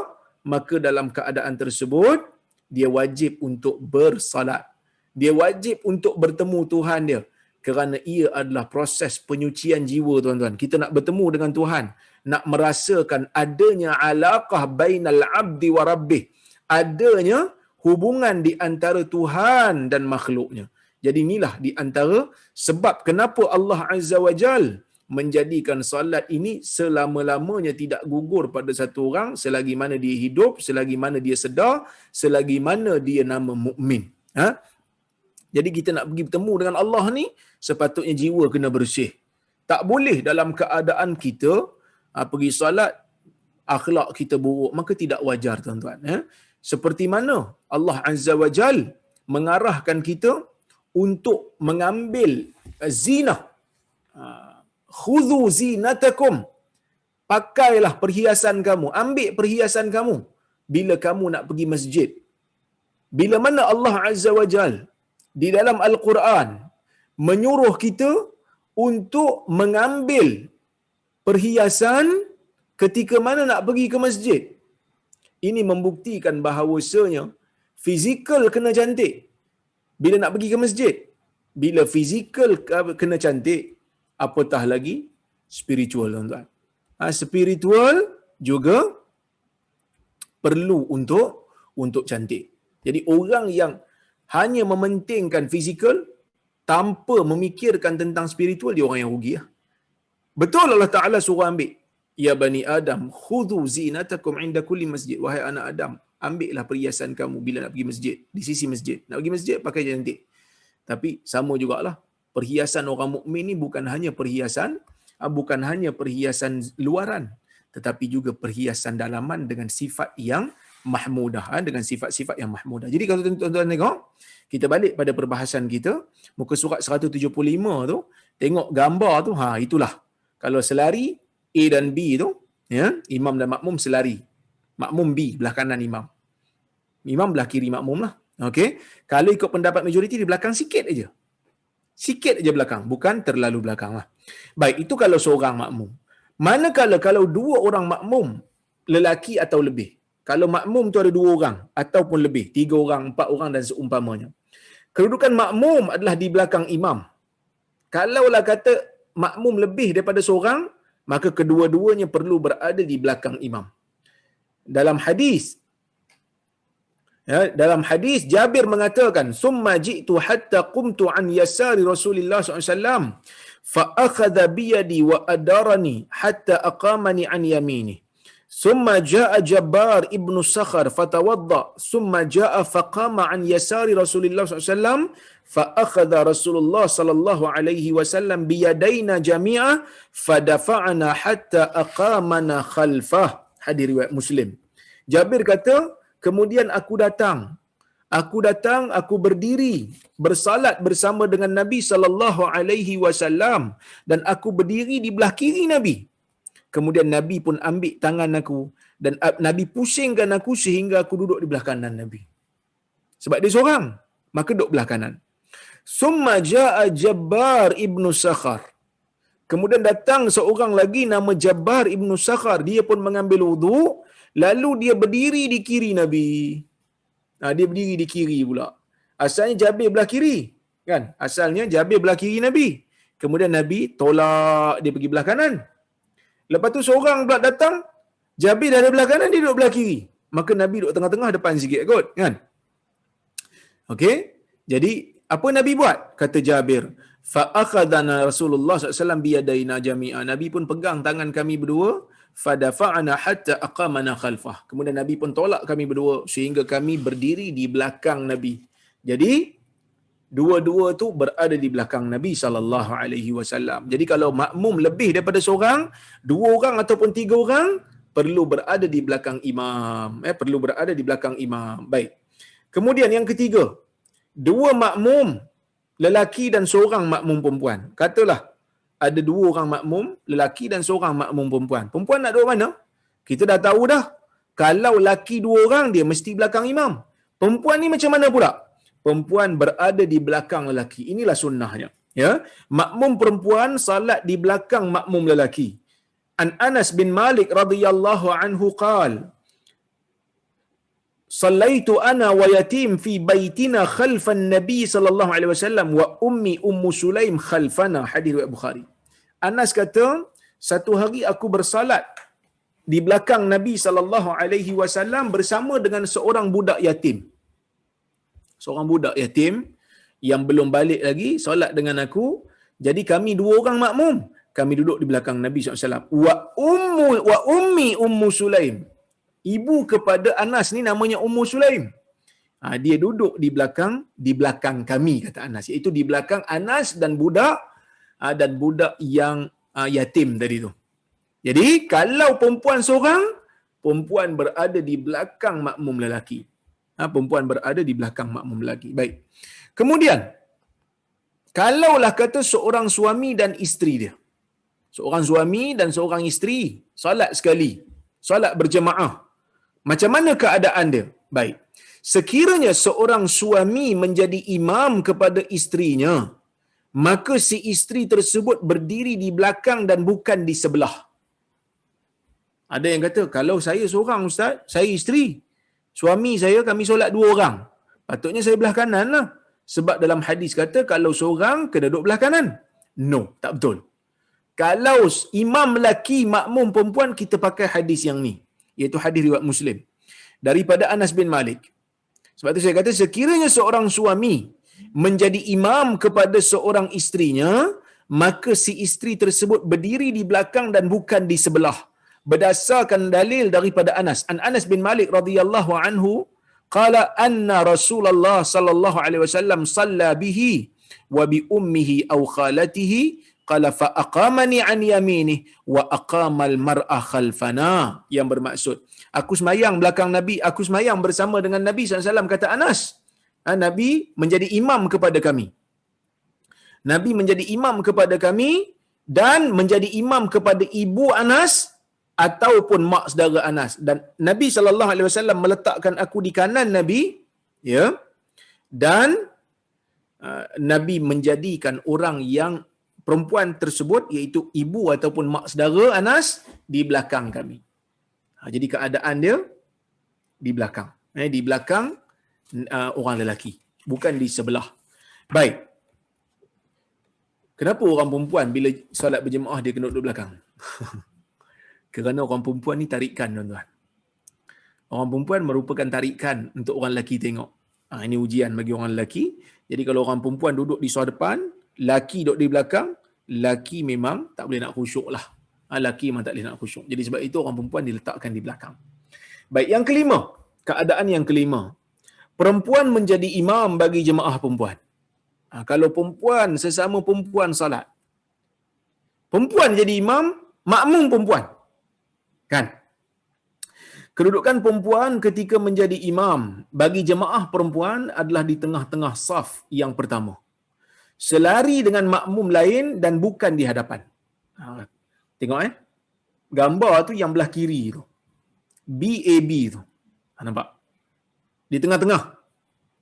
maka dalam keadaan tersebut dia wajib untuk bersalat. Dia wajib untuk bertemu Tuhan dia, kerana ia adalah proses penyucian jiwa tuan-tuan. Kita nak bertemu dengan Tuhan, nak merasakan adanya alaqah bainal abdi wa rabbih, adanya hubungan di antara Tuhan dan makhluknya. Jadi inilah di antara sebab kenapa Allah Azza wa Jal menjadikan salat ini selama-lamanya tidak gugur pada satu orang, selagi mana dia hidup, selagi mana dia sedar, selagi mana dia nama mukmin. Jadi kita nak pergi bertemu dengan Allah ni, sepatutnya jiwa kena bersih. Tak boleh dalam keadaan kita pergi salat, akhlak kita buruk, maka tidak wajar tuan-tuan. Seperti mana Allah Azza wa Jal mengarahkan kita untuk mengambil zinah. Khudhu zinatakum. Pakailah perhiasan kamu, ambil perhiasan kamu bila kamu nak pergi masjid. Bila mana Allah Azza wa Jal di dalam Al-Quran menyuruh kita untuk mengambil perhiasan ketika mana nak pergi ke masjid. Ini membuktikan bahawasanya fizikal kena cantik bila nak pergi ke masjid. Bila fizikal kena cantik, apatah lagi spiritual tuan-tuan. Spiritual juga perlu untuk cantik. Jadi orang yang hanya mementingkan fizikal tanpa memikirkan tentang spiritual, dia orang yang rugi. Betul Allah Ta'ala suruh ambil. Ya bani Adam, khudhu zinatakum inda kulli masjid. Wahai anak Adam, ambillah perhiasan kamu bila nak pergi masjid, di sisi masjid. Nak pergi masjid, pakai cantik. Tapi sama jugalah, perhiasan orang mukmin ni bukan hanya perhiasan luaran, tetapi juga perhiasan dalaman dengan sifat yang mahmudah, dengan sifat-sifat yang mahmudah. Jadi kalau tuan-tuan tengok, kita balik pada perbahasan kita, muka surat 175 tu, tengok gambar tu, itulah. Kalau selari A dan B tu, ya, imam dan makmum selari. Makmum B belah kanan imam. Imam belah kiri makmum lah. Okey. Kalau ikut pendapat majoriti, di belakang sikit aja. Sikit aja belakang, bukan terlalu belakang lah. Baik, itu kalau seorang makmum. Manakala kalau dua orang makmum, lelaki atau lebih. Kalau makmum tu ada 2 orang ataupun lebih, 3 orang, 4 orang dan seumpamanya. Kedudukan makmum adalah di belakang imam. Kalaulah kata makmum lebih daripada seorang, maka kedua-duanya perlu berada di belakang imam. Dalam hadis Ya, dalam hadis Jabir mengatakan, "Summa ji'tu hatta qumtu an yasari Rasulullah SAW, fa akhadha bi yadi wa adarani hatta aqamani an yamini. Summa ja'a Jabbar ibnu Sakhar fatawadda, summa ja'a faqama an yasari Rasulullah SAW, fa akhadha Rasulullah sallallahu alaihi wasallam bi yadaina jami'a fadafa'na hatta aqamana khalfah." Hadis riwayat Muslim. Jabir kata, kemudian aku berdiri bersalat bersama dengan Nabi sallallahu alaihi wasallam, dan aku berdiri di belah kiri Nabi. Kemudian Nabi pun ambil tangan aku dan Nabi pusingkan aku sehingga aku duduk di belah kanan Nabi. Sebab dia seorang, maka duduk belah kanan. Summa jaa Jabbar ibnu Sakhar. Kemudian datang seorang lagi nama Jabbar ibnu Sakhar, dia pun mengambil wudu, lalu dia berdiri di kiri Nabi. Dia berdiri di kiri pula. Asalnya Jabir belah kiri, kan? Asalnya Jabir belah kiri Nabi. Kemudian Nabi tolak dia pergi belah kanan. Lepas tu seorang pula datang, Jabir dah ada belah kanan, dia duduk belah kiri. Maka Nabi duduk tengah-tengah depan sikit kot, kan? Okey. Jadi apa Nabi buat? Kata Jabir, fa akhadana Rasulullah SAW biyadaina jami'a. Nabi pun pegang tangan kami berdua, fadafa'ana hatta aqamana khalfah. Kemudian Nabi pun tolak kami berdua sehingga kami berdiri di belakang Nabi. Jadi dua-dua tu berada di belakang Nabi sallallahu alaihi wasallam. Jadi kalau makmum lebih daripada seorang, dua orang ataupun tiga orang, perlu berada di belakang imam. Perlu berada di belakang imam. Baik. Kemudian yang ketiga, dua makmum lelaki dan seorang makmum perempuan. Katalah ada dua orang makmum lelaki dan seorang makmum perempuan. Perempuan nak duduk mana? Kita dah tahu dah. Kalau lelaki dua orang, dia mesti belakang imam. Perempuan ni macam mana pula? Perempuan berada di belakang lelaki. Inilah sunnahnya. Ya, makmum perempuan salat di belakang makmum lelaki. An Anas bin Malik radhiyallahu anhu qala, "Sallaitu ana wa yatim fi baitina khalfan Nabi sallallahu alaihi wasallam wa ummi Ummu Sulaim khalfana." Hadis riwayat Bukhari. Anas kata, satu hari aku bersalat di belakang Nabi sallallahu alaihi wasallam bersama dengan seorang budak yatim. Seorang budak yatim yang belum balik lagi solat dengan aku. Jadi kami dua orang makmum. Kami duduk di belakang Nabi SAW. Wa ummi Ummu Sulaim. Ibu kepada Anas ni namanya Ummu Sulaim. Dia duduk di belakang kami, kata Anas. Iaitu di belakang Anas dan budak yang yatim tadi tu. Jadi kalau perempuan seorang, perempuan berada di belakang makmum lelaki. Perempuan berada di belakang makmum lelaki. Baik. Kemudian, kalaulah kata seorang suami dan isteri dia. Seorang suami dan seorang isteri solat sekali. Solat berjemaah. Macam mana keadaan dia? Baik. Sekiranya seorang suami menjadi imam kepada isterinya, maka si isteri tersebut berdiri di belakang dan bukan di sebelah. Ada yang kata, kalau saya seorang ustaz, saya isteri. Suami saya, kami solat dua orang. Patutnya saya belah kanan lah. Sebab dalam hadis kata, kalau seorang kena duduk belah kanan. No, tak betul. Kalau imam lelaki, makmum perempuan, kita pakai hadis yang ni. Iaitu hadis riwayat Muslim. Daripada Anas bin Malik. Sebab tu saya kata, sekiranya seorang suami menjadi imam kepada seorang isterinya, maka si isteri tersebut berdiri di belakang dan bukan di sebelah. Berdasarkan dalil daripada Anas. Anas bin Malik radhiyallahu anhu qala anna Rasulullah sallallahu alaihi wasallam shalla bihi wa bi ummihi aw khalatihi qala fa aqamani an yaminihi wa aqama al mar'a khalfana, yang bermaksud aku sembahyang belakang Nabi, aku sembahyang bersama dengan Nabi SAW, kata Anas. Nabi menjadi imam kepada kami. Nabi menjadi imam kepada kami dan menjadi imam kepada ibu Anas ataupun mak saudara Anas, dan Nabi sallallahu alaihi wasallam meletakkan aku di kanan Nabi, ya, dan Nabi menjadikan orang yang perempuan tersebut, iaitu ibu ataupun mak saudara Anas, di belakang kami. Jadi keadaan dia di belakang, di belakang orang lelaki, bukan di sebelah. Baik. Kenapa orang perempuan bila solat berjemaah dia kena duduk belakang? Kerana orang perempuan ni tarikan, tuan-tuan. Orang perempuan merupakan tarikan untuk orang lelaki tengok. Ini ujian bagi orang lelaki. Jadi kalau orang perempuan duduk di suar depan, lelaki duduk di belakang, lelaki memang tak boleh nak khusyuk lah. Lelaki memang tak boleh nak khusyuk. Jadi sebab itu orang perempuan diletakkan di belakang. Baik, yang kelima. Keadaan yang kelima. Perempuan menjadi imam bagi jemaah perempuan. Kalau perempuan, sesama perempuan salat, perempuan jadi imam, makmum perempuan. Kan? Kedudukan perempuan ketika menjadi imam bagi jemaah perempuan adalah di tengah-tengah saf yang pertama. Selari dengan makmum lain dan bukan di hadapan. Tengok gambar tu yang belah kiri tu. BAB tu. Nampak? Di tengah-tengah.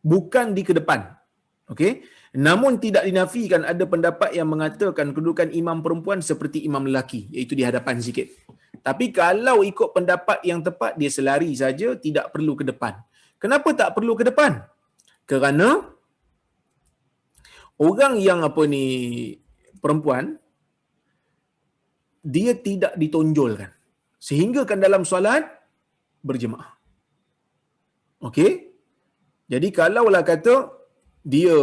Bukan di ke depan. Okey? Namun tidak dinafikan ada pendapat yang mengatakan kedudukan imam perempuan seperti imam lelaki, iaitu di hadapan sikit. Tapi kalau ikut pendapat yang tepat, dia selari saja, tidak perlu ke depan. Kenapa tak perlu ke depan? Kerana orang yang perempuan, dia tidak ditonjolkan. Sehingga kan dalam solat berjemaah. Okey? Jadi kalaulah kata dia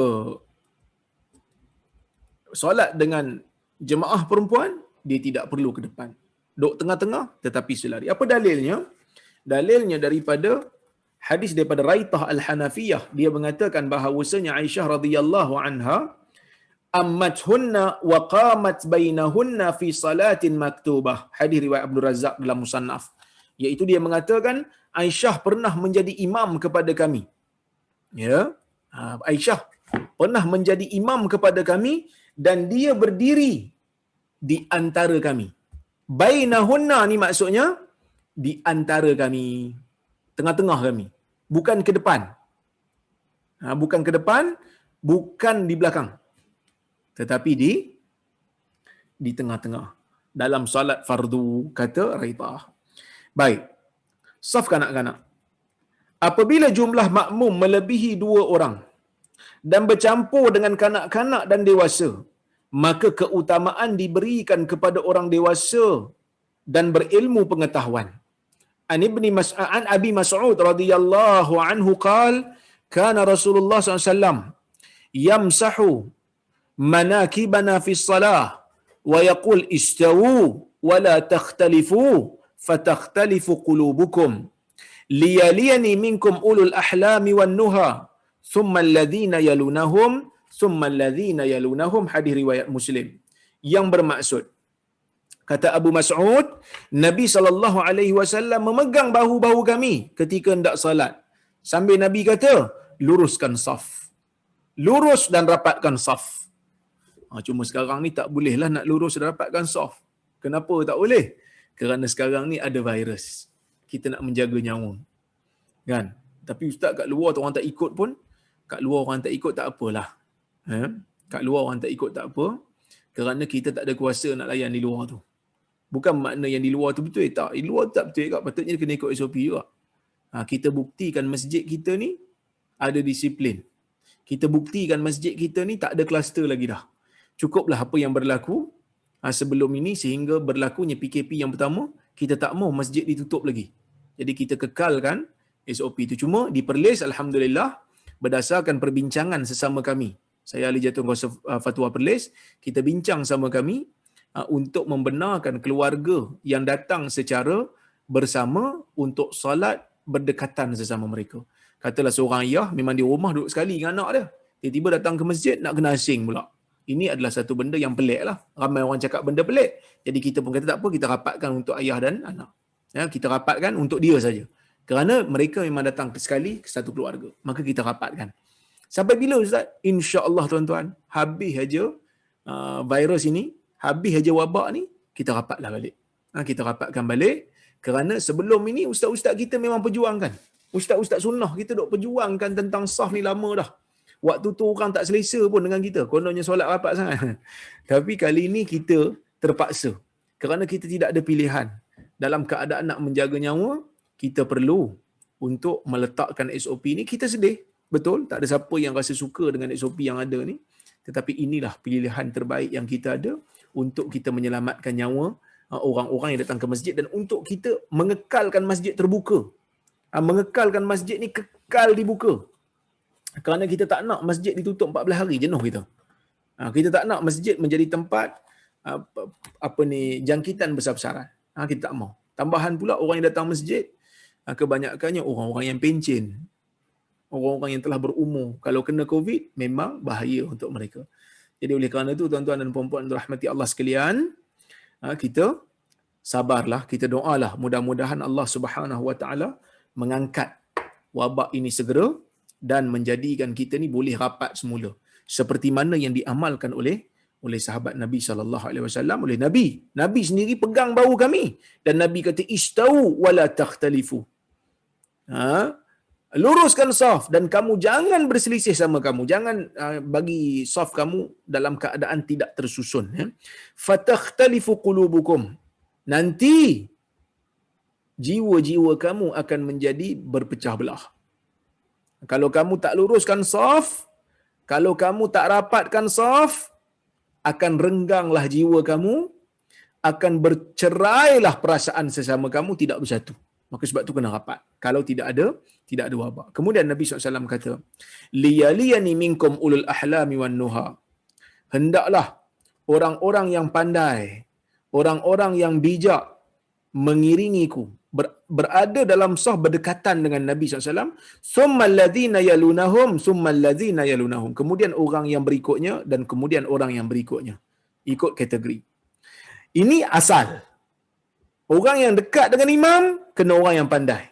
solat dengan jemaah perempuan, dia tidak perlu ke depan. Duduk tengah-tengah tetapi selari. Apa dalilnya? Dalilnya daripada hadis daripada Raitah Al-Hanafiyah. Dia mengatakan bahawasanya Aisyah radhiyallahu anha ammathunna wa qamat bainahunna fi salatin maktubah. Hadis riwayat Abdul Razzaq dalam Musannaf. Iaitu dia mengatakan Aisyah pernah menjadi imam kepada kami. Ya. Aisyah pernah menjadi imam kepada kami dan dia berdiri di antara kami. Bainahunna ni maksudnya di antara kami, tengah-tengah kami, bukan ke depan. Bukan ke depan, bukan di belakang. Tetapi di tengah-tengah. Dalam salat fardu, kata Raitah. Baik. Saf kanak-kanak. Apabila jumlah makmum melebihi 2 orang dan bercampur dengan kanak-kanak dan dewasa, maka keutamaan diberikan kepada orang dewasa dan berilmu pengetahuan. An Abi Mas'ud radhiyallahu anhu qala kana Rasulullah SAW yamsahu manakibana fi salah wa yaqul istawu wa la takhtalifu fatakhtalifu qulubukum liyaliyani minkum ulul ahlami wan nuha thumma alladhina yalunahum. Hadis riwayat Muslim. Yang bermaksud, kata Abu Mas'ud, Nabi SAW memegang bahu-bahu kami ketika hendak salat. Sambil Nabi kata, luruskan saf. Lurus dan rapatkan saf. Cuma sekarang ni tak bolehlah nak lurus dan rapatkan saf. Kenapa tak boleh? Kerana sekarang ni ada virus. Kita nak menjaga nyawa. Kan? Tapi ustaz kat luar tu orang tak ikut pun, kat luar orang tak ikut tak apalah. Kat luar orang tak ikut tak apa, kerana kita tak ada kuasa nak layan di luar tu. Bukan makna yang di luar tu betul, tak. Di luar tu tak betul juga, patutnya kena ikut SOP juga. Kita buktikan masjid kita ni ada disiplin. Kita buktikan masjid kita ni tak ada kluster lagi dah. Cukuplah apa yang berlaku sebelum ini sehingga berlakunya PKP yang pertama, kita tak mahu masjid ditutup lagi. Jadi kita kekalkan SOP itu. Cuma di Perlis, alhamdulillah, berdasarkan perbincangan sesama kami, saya ahli jawatankuasa fatwa Perlis, kita bincang sama kami untuk membenarkan keluarga yang datang secara bersama untuk solat berdekatan sesama mereka. Katalah seorang ayah memang di rumah duduk sekali dengan anak dia, tiba-tiba datang ke masjid nak kena asing pula. Ini adalah satu benda yang pelik lah. Ramai orang cakap benda pelik. Jadi kita pun kata tak apa, kita rapatkan untuk ayah dan anak. Kita rapatkan untuk dia saja. Kerana mereka memang datang sekali ke satu keluarga. Maka kita rapatkan. Sampai bila Ustaz? InsyaAllah tuan-tuan, habis aja virus ini, habis aja wabak ni, kita rapatlah balik. Kita rapatkan balik. Kerana sebelum ini ustaz-ustaz kita memang perjuangkan. Ustaz-ustaz sunnah kita duk perjuangkan tentang saf ni lama dah. Waktu tu orang tak selesa pun dengan kita. Kononnya solat rapat sangat. Tapi kali ini kita terpaksa. Kerana kita tidak ada pilihan. Dalam keadaan nak menjaga nyawa, kita perlu untuk meletakkan SOP ni. Kita sedih. Betul. Tak ada siapa yang rasa suka dengan SOP yang ada ni. Tetapi inilah pilihan terbaik yang kita ada untuk kita menyelamatkan nyawa orang-orang yang datang ke masjid dan untuk kita mengekalkan masjid terbuka. mengekalkan masjid ni kekal dibuka. Kerana kita tak nak masjid ditutup 14 hari, jenuh kita. Kita tak nak masjid menjadi tempat jangkitan besar-besaran. Kita tak mau. Tambahan pula orang yang datang masjid kebanyakannya orang-orang yang pencen, orang-orang yang telah berumur. Kalau kena COVID memang bahaya untuk mereka. Jadi oleh kerana itu tuan-tuan dan puan-puan dirahmati Allah sekalian, kita sabarlah, kita doalah mudah-mudahan Allah Subhanahu Wa Taala mengangkat wabak ini segera dan menjadikan kita ni boleh rapat semula seperti mana yang diamalkan oleh sahabat Nabi sallallahu alaihi wasallam, oleh Nabi sendiri pegang bahu kami dan Nabi kata istau wala takhtalifu. Luruskan saf dan kamu jangan berselisih sama kamu, jangan bagi saf kamu dalam keadaan tidak tersusun, fatakhtalifu qulubukum, nanti jiwa-jiwa kamu akan menjadi berpecah belah. Kalau kamu tak luruskan saf, kalau kamu tak rapatkan saf, akan rengganglah jiwa kamu, akan bercerailah perasaan sesama kamu, tidak bersatu. Maka sebab tu kena rapat. Kalau tidak ada wabak. Kemudian Nabi SAW kata, liyaliyani minkum ulul ahlami wan nuha. Hendaklah orang-orang yang pandai, orang-orang yang bijak mengiringiku, berada dalam saf berdekatan dengan Nabi SAW. Summal ladzina yalunahum. Kemudian orang yang berikutnya dan kemudian orang yang berikutnya. Ikut kategori. Ini asal. Orang yang dekat dengan imam kena orang yang pandai.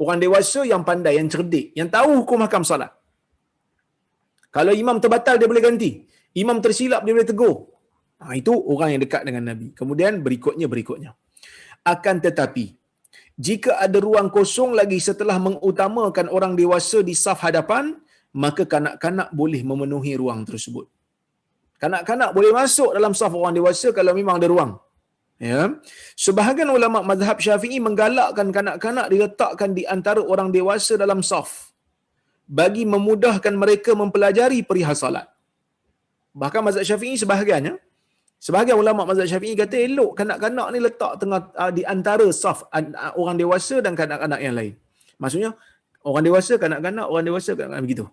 Orang dewasa yang pandai, yang cerdik, yang tahu hukum hakam solat. Kalau imam terbatal dia boleh ganti. Imam tersilap dia boleh tegur. Itu orang yang dekat dengan Nabi. Kemudian berikutnya. Akan tetapi jika ada ruang kosong lagi setelah mengutamakan orang dewasa di saf hadapan, maka kanak-kanak boleh memenuhi ruang tersebut. Kanak-kanak boleh masuk dalam saf orang dewasa kalau memang ada ruang. Ya. Sebahagian ulama mazhab Syafi'i menggalakkan kanak-kanak diletakkan di antara orang dewasa dalam saf bagi memudahkan mereka mempelajari perihal salat. Bahkan mazhab Syafi'i sebahagian ulama mazhab Syafi'i kata elok kanak-kanak ni letak tengah di antara saf orang dewasa dan kanak-kanak yang lain. Maksudnya orang dewasa kanak-kanak begitu.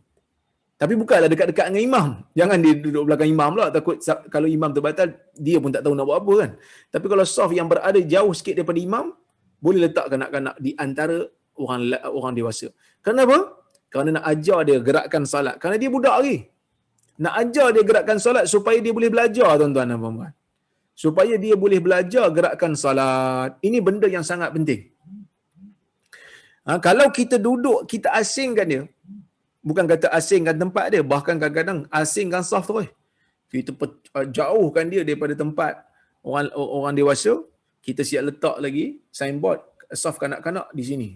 Tapi bukanlah dekat-dekat dengan imam. Jangan dia duduk belakang imam lah, takut kalau imam terbatal dia pun tak tahu nak buat apa kan. Tapi kalau saf yang berada jauh sikit daripada imam, boleh letak kanak-kanak di antara orang dewasa. Kenapa? Kerana nak ajar dia gerakan salat. Kerana dia budak lagi. Nak ajar dia gerakan solat supaya dia boleh belajar, tuan-tuan dan puan-puan. Supaya dia boleh belajar gerakan solat. Ini benda yang sangat penting. Kalau kita duduk, kita asingkan dia. Bukan kata asingkan tempat dia, bahkan kadang-kadang asingkan saf tu. Kita jauhkan dia daripada tempat orang dewasa. Kita siap letak lagi signboard saf kanak-kanak di sini.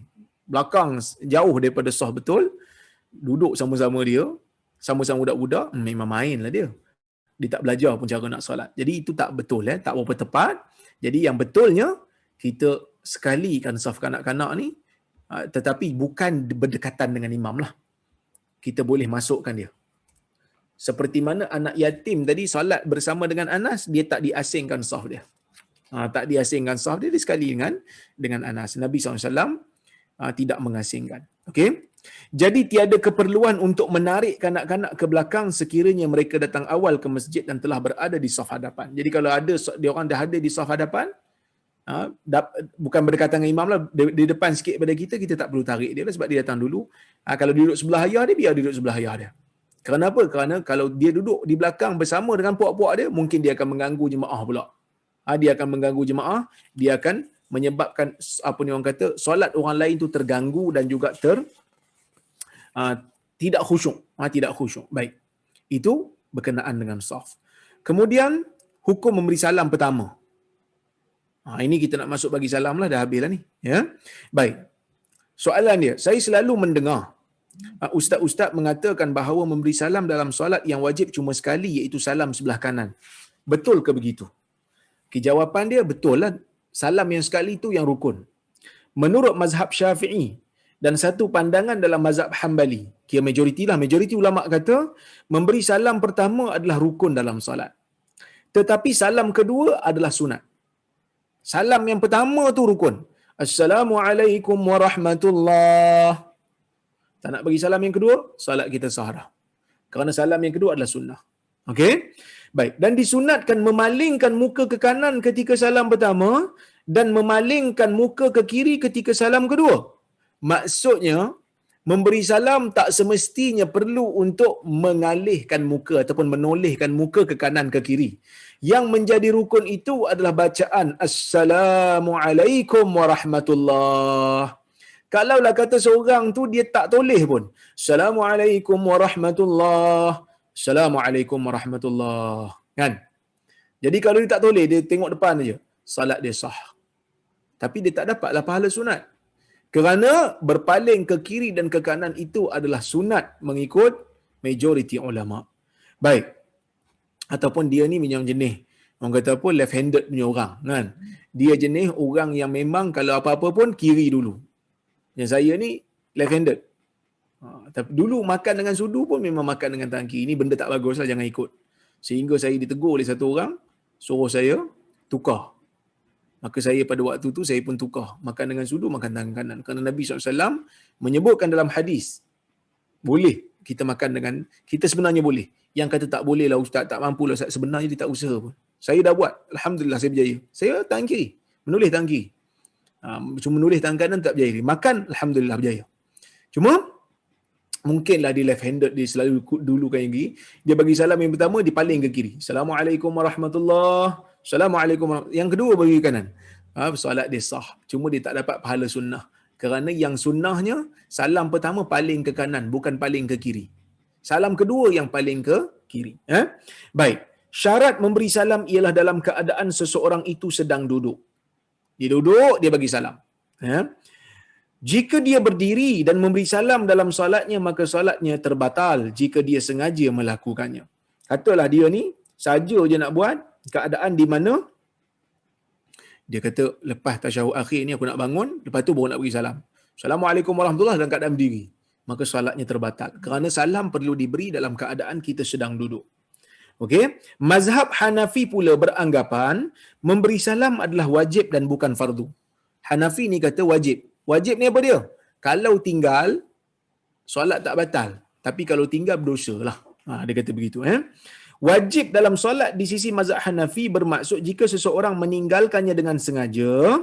Belakang jauh daripada saf betul. Duduk sama-sama dia. Sama-sama budak-budak, memang mainlah dia. Dia tak belajar pun cara nak solat. Jadi itu tak betul, tak berapa tepat. Jadi yang betulnya, kita sekalikan saf kanak-kanak ni, tetapi bukan berdekatan dengan imam lah. Kita boleh masukkan dia. Seperti mana anak yatim tadi solat bersama dengan Anas, dia tak diasingkan saf dia. Tak diasingkan saf dia, dia sekali dengan Anas. Nabi SAW tidak mengasingkan. Okey? Jadi tiada keperluan untuk menarik kanak-kanak ke belakang sekiranya mereka datang awal ke masjid dan telah berada di saf hadapan. Jadi kalau ada dia orang dah ada di saf hadapan, bukan berdekatan dengan imam lah, di depan sikit pada kita tak perlu tarik dia lah sebab dia datang dulu. Kalau dia duduk sebelah ayah dia, biar dia duduk sebelah ayah dia. Kenapa? Kerana kalau dia duduk di belakang bersama dengan puak-puak dia, mungkin dia akan mengganggu jemaah pula. Dia akan mengganggu jemaah, dia akan menyebabkan orang kata solat orang lain tu terganggu dan juga tidak khusyuk. Baik. Itu berkenaan dengan saf. Kemudian hukum memberi salam pertama. Ini kita nak masuk bagi salam lah, dah habis lah ni. Ya? Baik. Soalan dia, saya selalu mendengar ustaz-ustaz mengatakan bahawa memberi salam dalam solat yang wajib cuma sekali, iaitu salam sebelah kanan. Betul ke begitu? Jawapan dia betul lah. Salam yang sekali itu yang rukun. Menurut mazhab Syafi'i dan satu pandangan dalam mazhab Hanbali, kira majoriti ulama kata memberi salam pertama adalah rukun dalam solat. Tetapi salam kedua adalah sunat. Salam yang pertama tu rukun. Assalamualaikum warahmatullahi. Tak nak bagi salam yang kedua, salat kita sah dah. Kerana salam yang kedua adalah sunnah. Okey? Baik, dan disunatkan memalingkan muka ke kanan ketika salam pertama dan memalingkan muka ke kiri ketika salam kedua. Maksudnya, memberi salam tak semestinya perlu untuk mengalihkan muka ataupun menolehkan muka ke kanan ke kiri. Yang menjadi rukun itu adalah bacaan Assalamualaikum warahmatullahi. Kalaulah kata seorang tu dia tak toleh pun, Assalamualaikum warahmatullahi, Assalamualaikum warahmatullahi, kan? Jadi kalau dia tak toleh, dia tengok depan aja, salat dia sah. Tapi dia tak dapatlah pahala sunat. Kerana berpaling ke kiri dan ke kanan itu adalah sunat mengikut majoriti ulama. Baik. Ataupun dia ni yang jenis, orang kata apa, left-handed punya orang, kan? Dia jenis orang yang memang kalau apa-apa pun kiri dulu. Yang saya ni left-handed. Tapi dulu makan dengan sudu pun memang makan dengan tangan kiri. Ini benda tak bagus lah, jangan ikut. Sehingga saya ditegur oleh satu orang, suruh saya tukar. Maka saya pada waktu tu, saya pun tukar. Makan dengan sudu, makan tangan kanan. Kerana Nabi SAW menyebutkan dalam hadis, boleh kita makan dengan, kita sebenarnya boleh. Yang kata tak boleh lah ustaz, tak mampu lah ustaz, sebenarnya dia tak usaha pun. Saya dah buat, Alhamdulillah saya berjaya. Saya tangan kiri, menulis tangan kiri. Cuma menulis tangan kanan tak berjaya. Makan, Alhamdulillah berjaya. Cuma, mungkinlah dia left-handed, dia selalu dulukan yang kiri. Dia bagi salam yang pertama, dia paling ke kiri. Assalamualaikum warahmatullahi. Assalamualaikum warahmatullahi. Yang kedua bagi kanan. Solat dia sah. Cuma dia tak dapat pahala sunnah. Kerana yang sunnahnya, salam pertama paling ke kanan, bukan paling ke kiri. Salam kedua yang paling ke kiri. Baik. Syarat memberi salam ialah dalam keadaan seseorang itu sedang duduk. Dia duduk, dia bagi salam. Jika dia berdiri dan memberi salam dalam solatnya, maka solatnya terbatal jika dia sengaja melakukannya. Katalah dia ni saja je nak buat keadaan di mana dia kata lepas tasyahud akhir ni aku nak bangun, lepas tu baru nak bagi salam. Assalamualaikum warahmatullahi dalam keadaan berdiri. Maka solatnya terbatal. Kerana salam perlu diberi dalam keadaan kita sedang duduk. Okey, mazhab Hanafi pula beranggapan memberi salam adalah wajib dan bukan fardu. Hanafi ni kata wajib. Wajib ni apa dia? Kalau tinggal, solat tak batal. Tapi kalau tinggal berdosa lah. Dia kata begitu. Wajib dalam solat di sisi mazhab Hanafi bermaksud jika seseorang meninggalkannya dengan sengaja,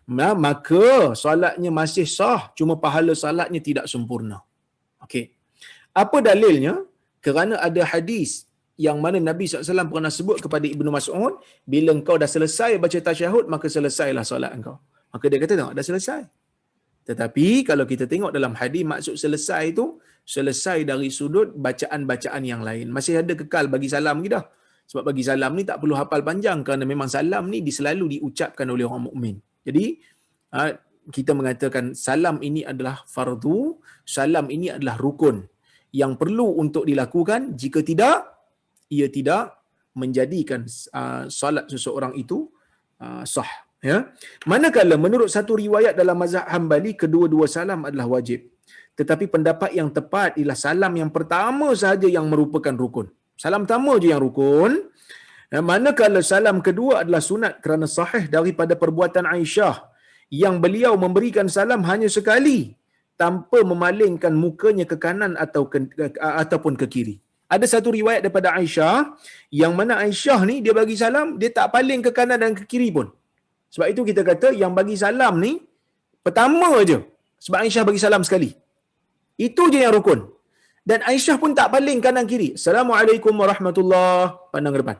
maka solatnya masih sah, cuma pahala solatnya tidak sempurna. Okey. Apa dalilnya? Kerana ada hadis yang mana Nabi SAW pernah sebut kepada Ibnu Mas'ud, bila engkau dah selesai baca tasyahud, maka selesailah solat engkau. Maka dia kata, tengok, dah selesai. Tetapi kalau kita tengok dalam hadis, maksud selesai itu, selesai dari sudut bacaan-bacaan yang lain. Masih ada kekal bagi salam kita. Sebab bagi salam ni tak perlu hafal panjang, kerana memang salam ni selalu diucapkan oleh orang mukmin. Jadi, kita mengatakan salam ini adalah fardu, salam ini adalah rukun yang perlu untuk dilakukan. Jika tidak, ia tidak menjadikan salat seseorang itu sah. Ya. Manakala menurut satu riwayat dalam mazhab Hambali, kedua-dua salam adalah wajib. Tetapi pendapat yang tepat ialah salam yang pertama sahaja yang merupakan rukun. Salam pertama je yang rukun. Manakala salam kedua adalah sunat kerana sahih daripada perbuatan Aisyah yang beliau memberikan salam hanya sekali tanpa memalingkan mukanya ke kanan ataupun ke kiri. Ada satu riwayat daripada Aisyah yang mana Aisyah ni dia bagi salam, dia tak paling ke kanan dan ke kiri pun. Sebab itu kita kata yang bagi salam ni pertama je. Sebab Aisyah bagi salam sekali. Itu je yang rukun. Dan Aisyah pun tak paling kanan kiri. Assalamualaikum warahmatullahi, pandang ke depan.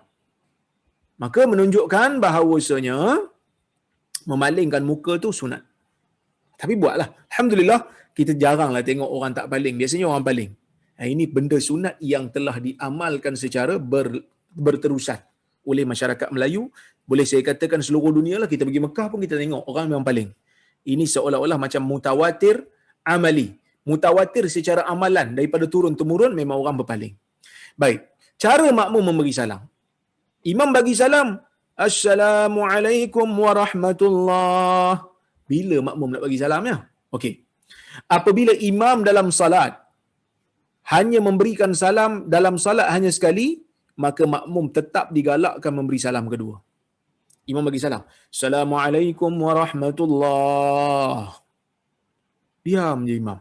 Maka menunjukkan bahawasanya memalingkan muka tu sunat. Tapi buatlah. Alhamdulillah, kita jaranglah tengok orang tak paling. Biasanya orang paling. Ini benda sunat yang telah diamalkan secara berterusan oleh masyarakat Melayu. Boleh saya katakan seluruh dunia lah. Kita pergi Mekah pun kita tengok orang memang paling. Ini seolah-olah macam mutawatir amali. Mutawatir secara amalan daripada turun-temurun memang orang berpaling. Baik. Cara makmum memberi salam. Imam bagi salam, Assalamualaikum warahmatullahi. Bila makmum nak bagi salamnya? Okey. Apabila imam dalam salat hanya memberikan salam dalam salat hanya sekali, maka makmum tetap digalakkan memberi salam kedua. Imam bagi salam. Assalamualaikum warahmatullahi. Diam je imam.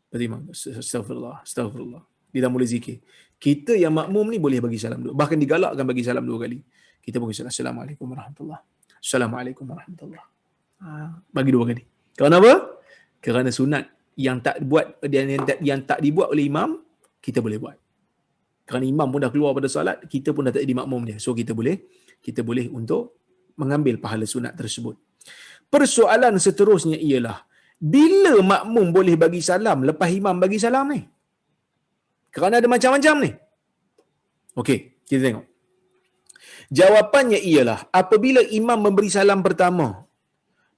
Lepas imam, astagfirullah, astagfirullah. Dia dah mula zikir. Kita yang makmum ni boleh bagi salam dua. Bahkan digalakkan bagi salam 2 kali. Kita bagi salam. Assalamualaikum warahmatullahi. Assalamualaikum warahmatullahi. Bagi 2 kali. Kenapa? Kerana sunat yang tak buat yang tak dibuat oleh imam, kita boleh buat. Kerana imam pun dah keluar pada solat, kita pun dah tak jadi makmum dia. So kita boleh untuk mengambil pahala sunat tersebut. Persoalan seterusnya ialah, bila makmum boleh bagi salam lepas imam bagi salam ni? Kerana ada macam-macam ni. Okey, kita tengok. Jawapannya ialah, apabila imam memberi salam pertama,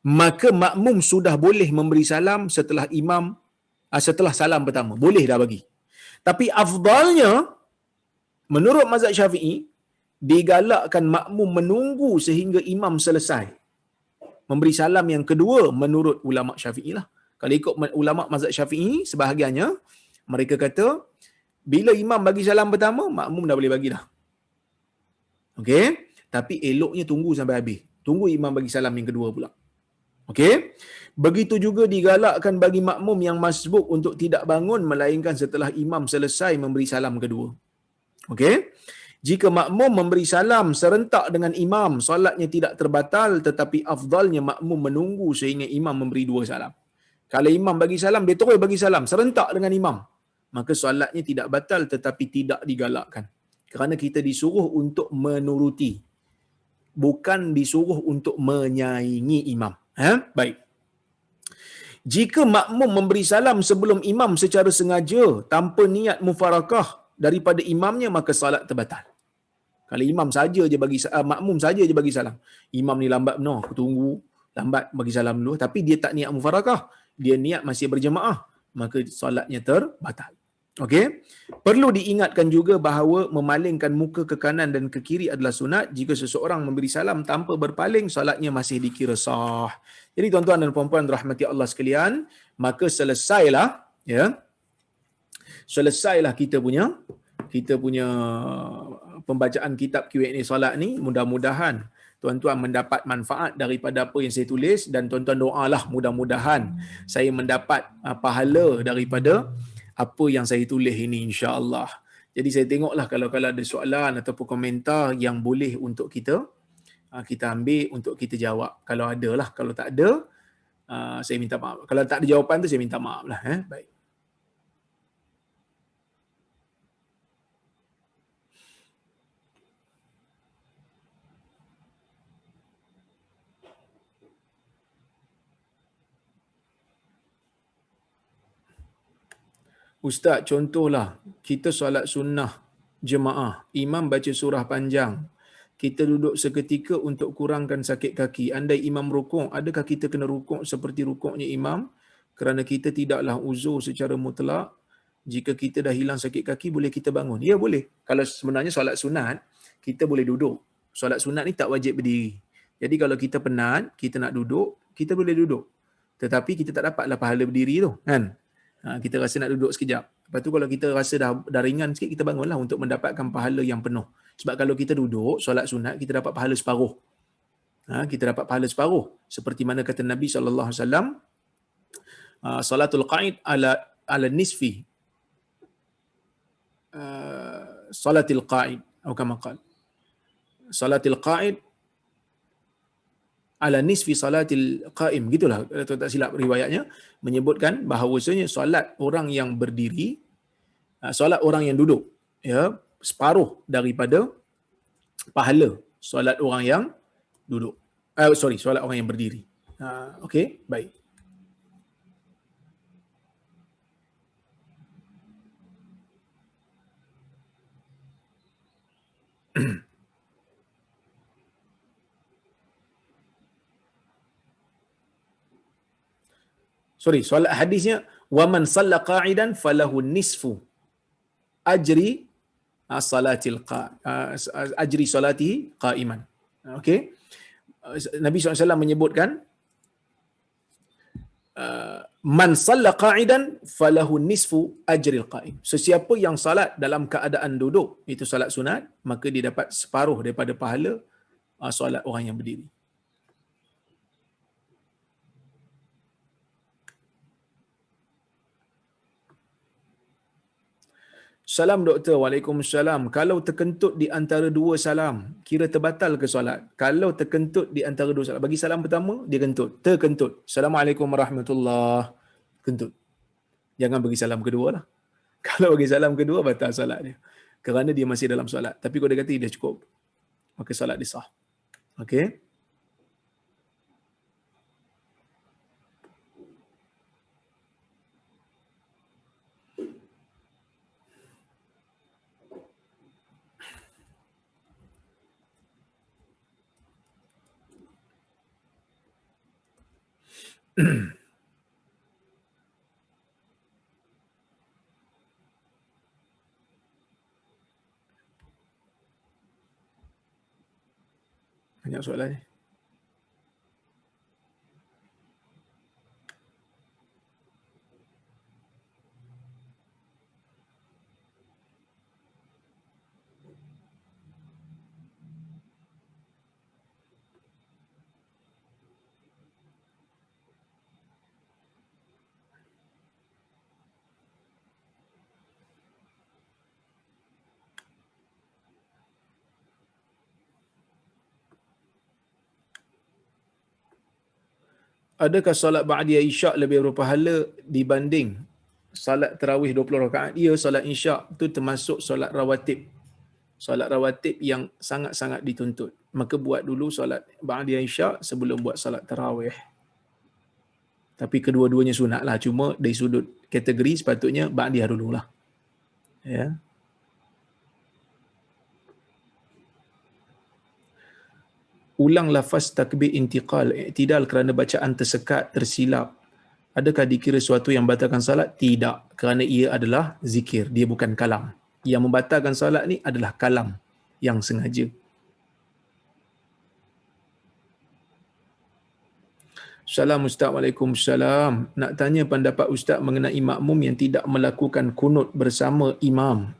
maka makmum sudah boleh memberi salam setelah salam pertama. Boleh dah bagi. Tapi afdalnya, menurut mazhab Syafi'i, digalakkan makmum menunggu sehingga imam selesai memberi salam yang kedua menurut ulama Syafi'i lah. Kalau ikut ulama mazhab Syafi'i, sebahagiannya mereka kata bila imam bagi salam pertama, makmum dah boleh bagi dah. Okey, tapi eloknya tunggu sampai habis. Tunggu imam bagi salam yang kedua pula. Okey. Begitu juga digalakkan bagi makmum yang masbuk untuk tidak bangun melainkan setelah imam selesai memberi salam kedua. Okey. Jika makmum memberi salam serentak dengan imam, solatnya tidak terbatal, tetapi afdalnya makmum menunggu sehingga imam memberi 2 salam. Kalau imam bagi salam, dia terus bagi salam serentak dengan imam, maka solatnya tidak batal tetapi tidak digalakkan. Kerana kita disuruh untuk menuruti, bukan disuruh untuk menyaingi imam. Baik. Jika makmum memberi salam sebelum imam secara sengaja tanpa niat mufarakah daripada imamnya, maka salat terbatal. Kalau imam saja je bagi makmum saja je bagi salam. Imam ni lambat benar, aku tunggu lambat bagi salam dulu, tapi dia tak niat mufarakah, dia niat masih berjemaah, maka solatnya terbatal. Okey. Perlu diingatkan juga bahawa memalingkan muka ke kanan dan ke kiri adalah sunat. Jika seseorang memberi salam tanpa berpaling, solatnya masih dikira sah. Jadi tuan-tuan dan puan-puan rahmati Allah sekalian, maka selesailah kita punya pembacaan kitab Q&A solat ni. Mudah-mudahan tuan-tuan mendapat manfaat daripada apa yang saya tulis, dan tuan-tuan doalah mudah-mudahan saya mendapat pahala daripada apa yang saya tulis ini, insya-Allah. Jadi saya tengoklah kalau ada soalan ataupun komentar yang boleh untuk kita ambil untuk kita jawab. Kalau ada lah, kalau tak ada saya minta maaf. Kalau tak ada jawapan tu saya minta maaf lah. Baik. Ustaz, contohlah kita solat sunnah jemaah, imam baca surah panjang, kita duduk seketika untuk kurangkan sakit kaki. Andai imam rukuk, adakah kita kena rukuk seperti rukuknya imam? Kerana kita tidaklah uzur secara mutlak. Jika kita dah hilang sakit kaki, boleh kita bangun? Ya, boleh. Kalau sebenarnya solat sunat, kita boleh duduk. Solat sunat ni tak wajib berdiri. Jadi kalau kita penat, kita nak duduk, kita boleh duduk. Tetapi kita tak dapatlah pahala berdiri tu, kan? Kita rasa nak duduk sekejap. Lepas tu kalau kita rasa dah ringan sikit, kita bangunlah untuk mendapatkan pahala yang penuh. Sebab kalau kita duduk solat sunat, kita dapat pahala separuh. Kita dapat pahala separuh. Seperti mana kata Nabi SAW, salatul qa'id ala nisfi salatil qa'id, atau kama qala, salatil qa'id ala nisfi salatil qa'im, gitulah kalau tak silap riwayatnya, menyebutkan bahawasanya solat orang yang berdiri, solat orang yang duduk, ya, separuh daripada pahala solat orang yang duduk. Solat orang yang berdiri. Okey, baik. Solat hadisnya, wa man shalla qa'idan falahu nisfu ajri salatihi qa'iman. Okey. Nabi SAW menyebutkan man shalla qa'idan falahu nisfu ajril qa'im. Sesiapa yang salat dalam keadaan duduk, itu salat sunat, maka dia dapat separuh daripada pahala solat orang yang berdiri. Salam doktor. Waalaikumsalam. Kalau terkentut di antara dua salam, kira terbatal ke solat? Kalau terkentut di antara dua salam, bagi salam pertama, dia kentut. Terkentut. Assalamualaikum warahmatullahi. Kentut. Jangan bagi salam kedua lah. Kalau bagi salam kedua, batal solat dia. Kerana dia masih dalam solat. Tapi kalau dia kata dia cukup, maka solat dia sah. Okey? Banyak soalan ni. Adakah solat ba'diyah isyak lebih berpahala dibanding solat tarawih 20 rakaat? Ya, solat isyak tu termasuk solat rawatib. Solat rawatib yang sangat-sangat dituntut. Maka buat dulu solat ba'diyah isyak sebelum buat solat tarawih. Tapi kedua-duanya sunat lah. Cuma dari sudut kategori sepatutnya ba'diyah dululah. Ya. Ulang lafaz takbir intiqal, i'tidal kerana bacaan tersekat, tersilap. Adakah dikira sesuatu yang membatalkan salat? Tidak, kerana ia adalah zikir, dia bukan kalam. Yang membatalkan salat ni adalah kalam yang sengaja. Salam Ustaz. Waalaikumsalam. Nak tanya pendapat Ustaz mengenai makmum yang tidak melakukan kunut bersama imam.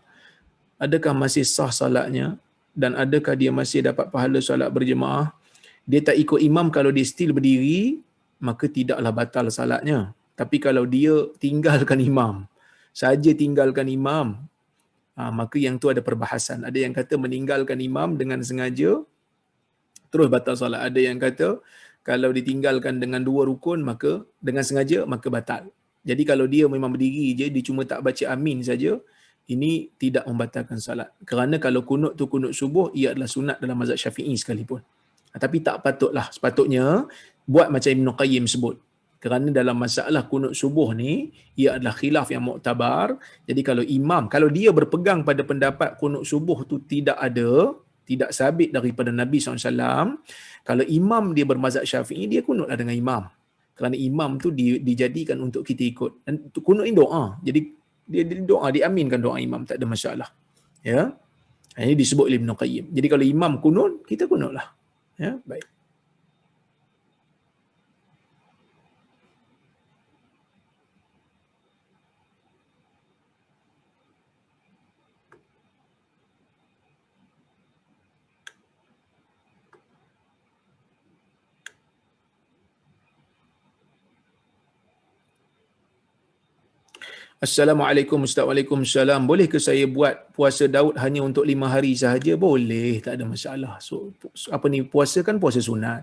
Adakah masih sah salatnya? Dan adakah dia masih dapat pahala solat berjemaah? Dia tak ikut imam kalau dia still berdiri, maka tidaklah batal salatnya. Tapi kalau dia tinggalkan imam, saja tinggalkan imam, maka yang tu ada perbahasan. Ada yang kata meninggalkan imam dengan sengaja, terus batal salat. Ada yang kata kalau ditinggalkan dengan dua rukun, maka dengan sengaja, maka batal. Jadi kalau dia memang berdiri je, dia cuma tak baca amin saja, ini tidak membatalkan salat. Kerana kalau kunut tu kunut subuh, ia adalah sunat dalam mazhab Syafi'i sekalipun. Tapi tak patutlah. Sepatutnya buat macam Ibn Qayyim sebut. Kerana dalam masalah kunut subuh ni, ia adalah khilaf yang muktabar. Jadi kalau imam, kalau dia berpegang pada pendapat kunut subuh tu tidak ada, tidak sabit daripada Nabi SAW, kalau imam dia bermazhab Syafi'i, dia kunutlah dengan imam. Kerana imam tu dijadikan untuk kita ikut. Dan kunut ni doa. Jadi dia doa, diaminkan doa imam, tak ada masalah. Ya. Ini disebut oleh Ibn Qayyim. Jadi kalau imam kunut, kita kunutlah. Ya, baik. Assalamualaikum Ustaz. Waalaikumsalam. Boleh ke saya buat puasa Daud hanya untuk 5 hari sahaja? Boleh, tak ada masalah. So apa ni, puasa kan puasa sunat.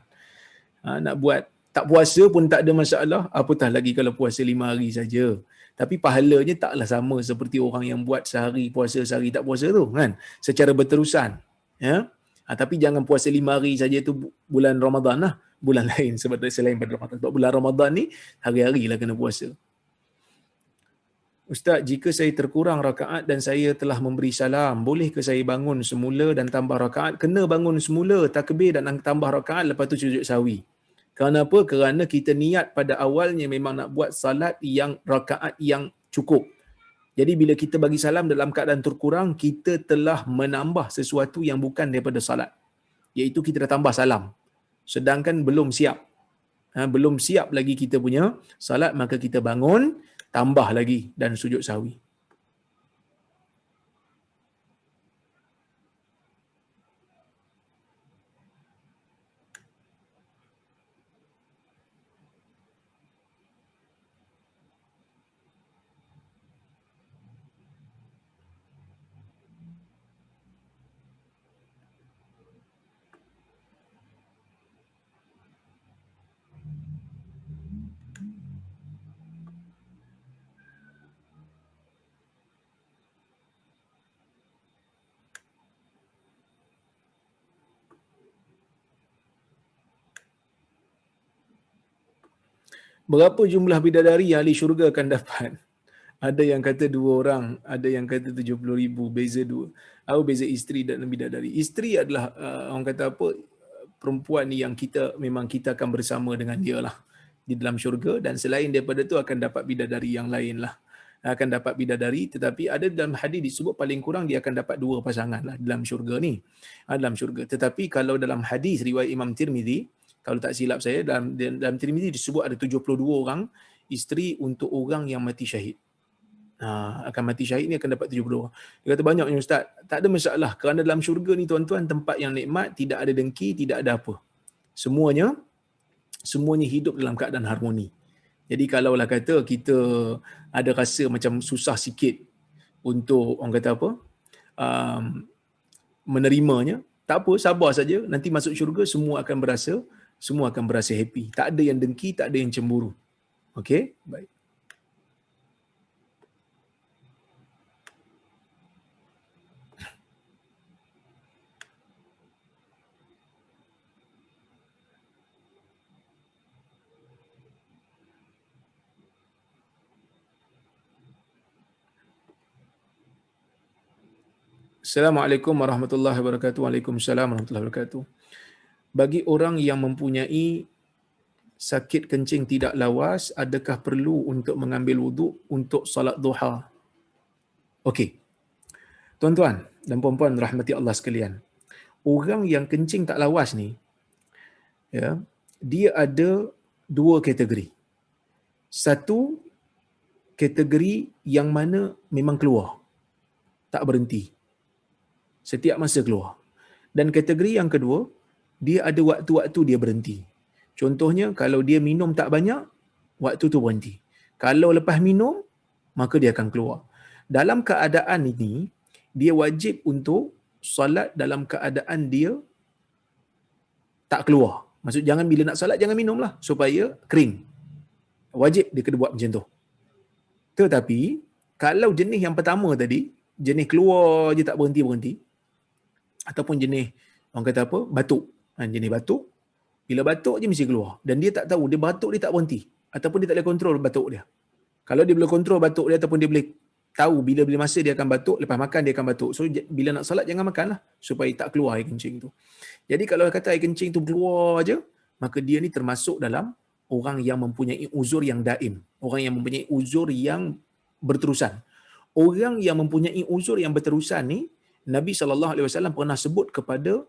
Nak buat tak puasa pun tak ada masalah, apatah lagi kalau puasa 5 hari saja. Tapi pahalanya taklah sama seperti orang yang buat sehari puasa, sehari tak puasa tu kan, secara berterusan. Ya. Tapi jangan puasa 5 hari saja tu bulan Ramadan lah. Bulan lain sebab selain pada Ramadan. Sebab bulan Ramadan ni hari-hari lah kena puasa. Ustaz, jika saya terkurang rakaat dan saya telah memberi salam, boleh ke saya bangun semula dan tambah rakaat? Kena bangun semula, takbir dan tambah rakaat, lepas tu sujud sahwi. Kenapa? Kerana kita niat pada awalnya memang nak buat salat yang rakaat yang cukup. Jadi bila kita bagi salam dalam keadaan terkurang, kita telah menambah sesuatu yang bukan daripada salat. Iaitu kita dah tambah salam. Sedangkan belum siap. Belum siap lagi kita punya salat, maka kita bangun, tambah lagi dan sujud sahwi. Berapa jumlah bidadari yang ahli syurga akan dapat? Ada yang kata 2 orang, ada yang kata 70,000, beza dua. Apa beza isteri dan bidadari? Isteri adalah orang kata apa, perempuan yang memang kita akan bersama dengan dia lah di dalam syurga, dan selain daripada tu akan dapat bidadari yang lain lah. Akan dapat bidadari, tetapi ada dalam hadis disebut paling kurang dia akan dapat 2 pasangan lah dalam syurga ni. Dalam syurga. Tetapi kalau dalam hadis riwayat Imam Tirmizi, kalau tak silap saya, dalam Tirmizi disebut ada 72 orang isteri untuk orang yang mati syahid. Akan mati syahid ni akan dapat 70 orang. Dia kata banyaknya ustaz. Tak ada masalah, kerana dalam syurga ni tuan-tuan tempat yang nikmat, tidak ada dengki, tidak ada apa. Semuanya hidup dalam keadaan harmoni. Jadi kalaulah kata kita ada rasa macam susah sikit untuk orang kata apa, menerimanya, tak apa, sabar saja. Nanti masuk syurga semua akan berasa happy. Tak ada yang dengki, tak ada yang cemburu. Okey, baik. Assalamualaikum warahmatullahi wabarakatuh. Waalaikumsalam warahmatullahi wabarakatuh. Bagi orang yang mempunyai sakit kencing tidak lawas, adakah perlu untuk mengambil wuduk untuk salat duha? Okey. Tuan-tuan dan puan-puan rahmati Allah sekalian. Orang yang kencing tak lawas ni, ya, dia ada 2 kategori. Satu kategori yang mana memang keluar, tak berhenti, setiap masa keluar. Dan kategori yang kedua, dia ada waktu-waktu dia berhenti. Contohnya, kalau dia minum tak banyak, waktu tu berhenti. Kalau lepas minum, maka dia akan keluar. Dalam keadaan ini, dia wajib untuk solat dalam keadaan dia tak keluar. Maksud jangan bila nak solat, jangan minum lah, supaya kering. Wajib dia kena buat macam tu. Tetapi, kalau jenis yang pertama tadi, jenis keluar je tak berhenti-berhenti, ataupun jenis orang kata apa, batuk. Jenis batuk, bila batuk je mesti keluar. Dan dia tak tahu, dia batuk dia tak berhenti. Ataupun dia tak boleh kontrol batuk dia. Kalau dia boleh kontrol batuk dia, ataupun dia boleh tahu bila masa dia akan batuk, lepas makan dia akan batuk. So bila nak salat jangan makan lah, supaya tak keluar air kencing tu. Jadi kalau kata air kencing tu keluar je, maka dia ni termasuk dalam orang yang mempunyai uzur yang daim. Orang yang mempunyai uzur yang berterusan. Orang yang mempunyai uzur yang berterusan ni, Nabi SAW pernah sebut kepada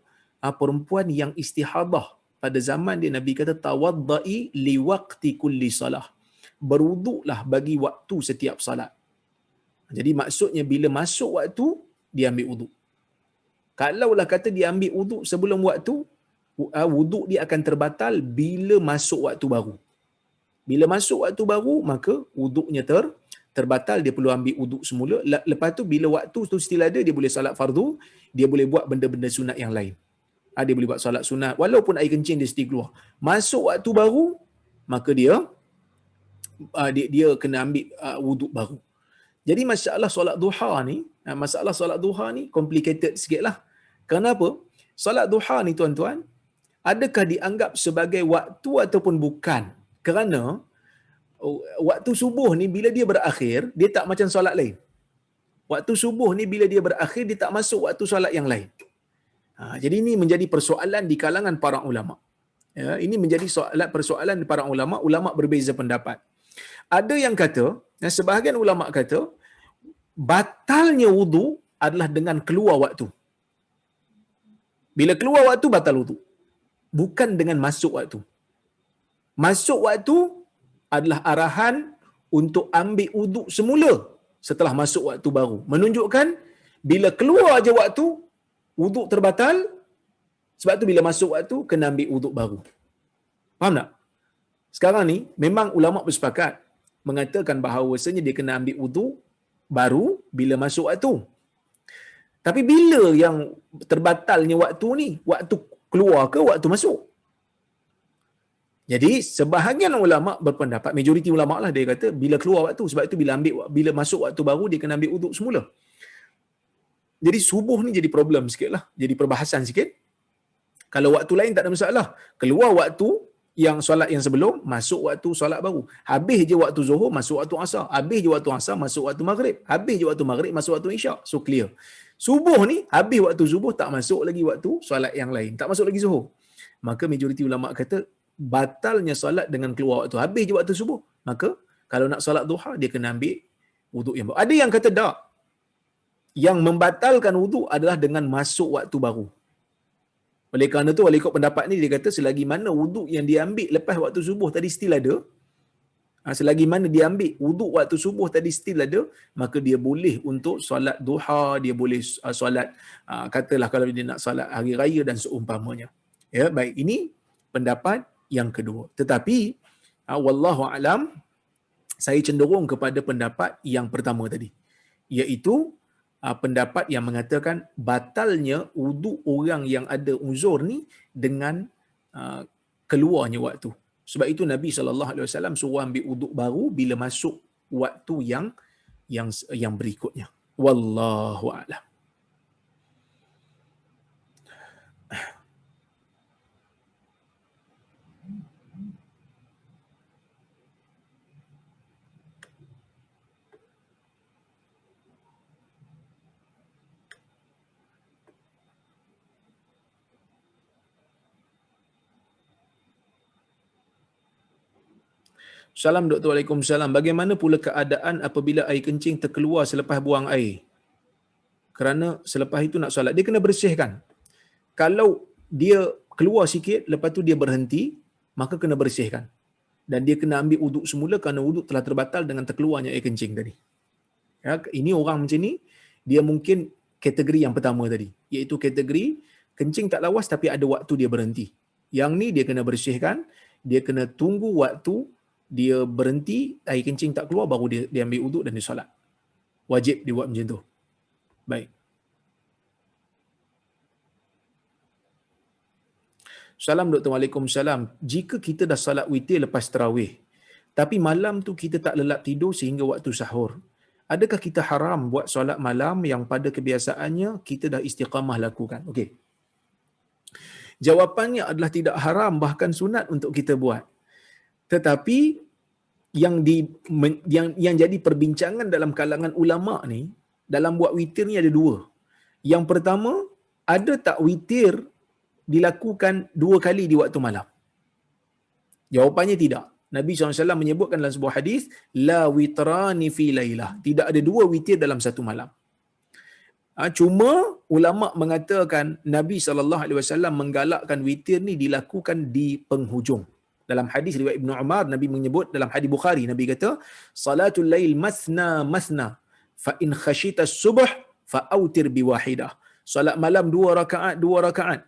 perempuan yang istihadah. Pada zaman dia, Nabi kata, tawaddai liwaqti kulli salah. Berwuduklah bagi waktu setiap salat. Jadi maksudnya bila masuk waktu, dia ambil wuduk. Kalaulah kata dia ambil wuduk sebelum waktu, wuduk dia akan terbatal bila masuk waktu baru. Bila masuk waktu baru, maka wuduknya terbatal, dia perlu ambil wuduk semula. Lepas tu bila waktu tu still ada, dia boleh solat fardu, dia boleh buat benda-benda sunat yang lain. Dia boleh buat solat sunat walaupun air kencing dia still keluar. Masuk waktu baru, maka dia kena ambil wuduk baru. Jadi masalah solat duha ni complicated sikitlah. Kenapa? Solat duha ni tuan-tuan, adakah dianggap sebagai waktu ataupun bukan? Kerana waktu subuh ni bila dia berakhir, dia tak macam solat lain. Waktu subuh ni bila dia berakhir, dia tak masuk waktu solat yang lain. Jadi ini menjadi persoalan di kalangan para ulama. Ya, ini menjadi persoalan di para ulama. Ulama berbeza pendapat. Ada yang kata, sebahagian ulama kata, batalnya wudu adalah dengan keluar waktu. Bila keluar waktu, batal wudu. Bukan dengan masuk waktu. Masuk waktu adalah arahan untuk ambil wudu semula setelah masuk waktu baru. Menunjukkan bila keluar aja waktu, wudu terbatal. Sebab tu bila masuk waktu, kena ambil wudu baru. Faham tak? Sekarang ni, memang ulama bersepakat mengatakan bahawasanya dia kena ambil wudu baru bila masuk waktu. Tapi bila yang terbatalnya waktu ni? Waktu keluar ke waktu masuk? Jadi sebahagian ulama berpendapat, majoriti ulama lah, dia kata bila keluar waktu. Sebab itu bila masuk waktu baru, dia kena ambil wuduk semula. Jadi subuh ni jadi problem sikit lah, jadi perbahasan sikit. Kalau waktu lain tak ada masalah, keluar waktu Yang solat yang sebelum, masuk waktu solat baru. Habis je waktu Zuhur, masuk waktu Asar. Habis je waktu Asar, masuk waktu Maghrib. Habis je waktu Maghrib, masuk waktu Isyak. So clear. Subuh ni, habis waktu Subuh, tak masuk lagi waktu solat yang lain. Tak masuk lagi Zuhur. Maka majoriti ulama kata, batalnya solat dengan keluar waktu. Habis je waktu Subuh. Maka, kalau nak solat duha, dia kena ambil wuduk yang baru. Ada yang kata tak. Yang membatalkan wuduk adalah dengan masuk waktu baru. Oleh kerana tu, oleh ikut pendapat ni, dia kata selagi mana wuduk yang dia ambil lepas waktu subuh tadi still ada, selagi mana dia ambil wuduk waktu subuh tadi still ada, maka dia boleh untuk solat duha, dia boleh solat, katalah kalau dia nak solat hari raya dan seumpamanya. Ya, baik, ini pendapat yang kedua. Tetapi, wallahu alam, saya cenderung kepada pendapat yang pertama tadi, iaitu pendapat yang mengatakan batalnya wuduk orang yang ada uzur ni dengan keluarnya waktu. Sebab itu Nabi SAW suruh ambil wuduk baru bila masuk waktu yang berikutnya. Wallahu a'lam. Salam Dr. Waalaikumsalam. Bagaimana pula keadaan apabila air kencing terkeluar selepas buang air? Kerana selepas itu nak solat, dia kena bersihkan. Kalau dia keluar sikit, lepas tu dia berhenti, maka kena bersihkan. Dan dia kena ambil wuduk semula kerana wuduk telah terbatal dengan terkeluarnya air kencing tadi. Ya, ini orang macam ni, dia mungkin kategori yang pertama tadi, iaitu kategori kencing tak lawas tapi ada waktu dia berhenti. Yang ni dia kena bersihkan, dia kena tunggu waktu dia berhenti, air kencing tak keluar, baru dia ambil wuduk dan dia solat. Wajib dia buat macam tu. Baik. Salam Dr. Waalaikumsalam. Jika kita dah solat witir lepas tarawih, tapi malam tu kita tak lelap tidur sehingga waktu sahur, adakah kita haram buat solat malam yang pada kebiasaannya kita dah istiqamah lakukan? Okey. Jawapannya adalah tidak haram, bahkan sunat untuk kita buat. Tetapi yang jadi perbincangan dalam kalangan ulama ni, dalam buat witir ni ada dua. Yang pertama, ada tak witir dilakukan 2 kali di waktu malam? Jawapannya tidak. Nabi SAW menyebutkan dalam sebuah hadis, la witrani fi lailah. Tidak ada 2 witir dalam satu malam. Cuma ulama mengatakan Nabi SAW menggalakkan witir ni dilakukan di penghujung. Dalam hadis riwayat Ibnu Umar, Nabi menyebut dalam hadis Bukhari, Nabi kata, salatul lail masna masna, fa in khashita as-subh fa autir bi wahidah. Solat malam 2 rakaat.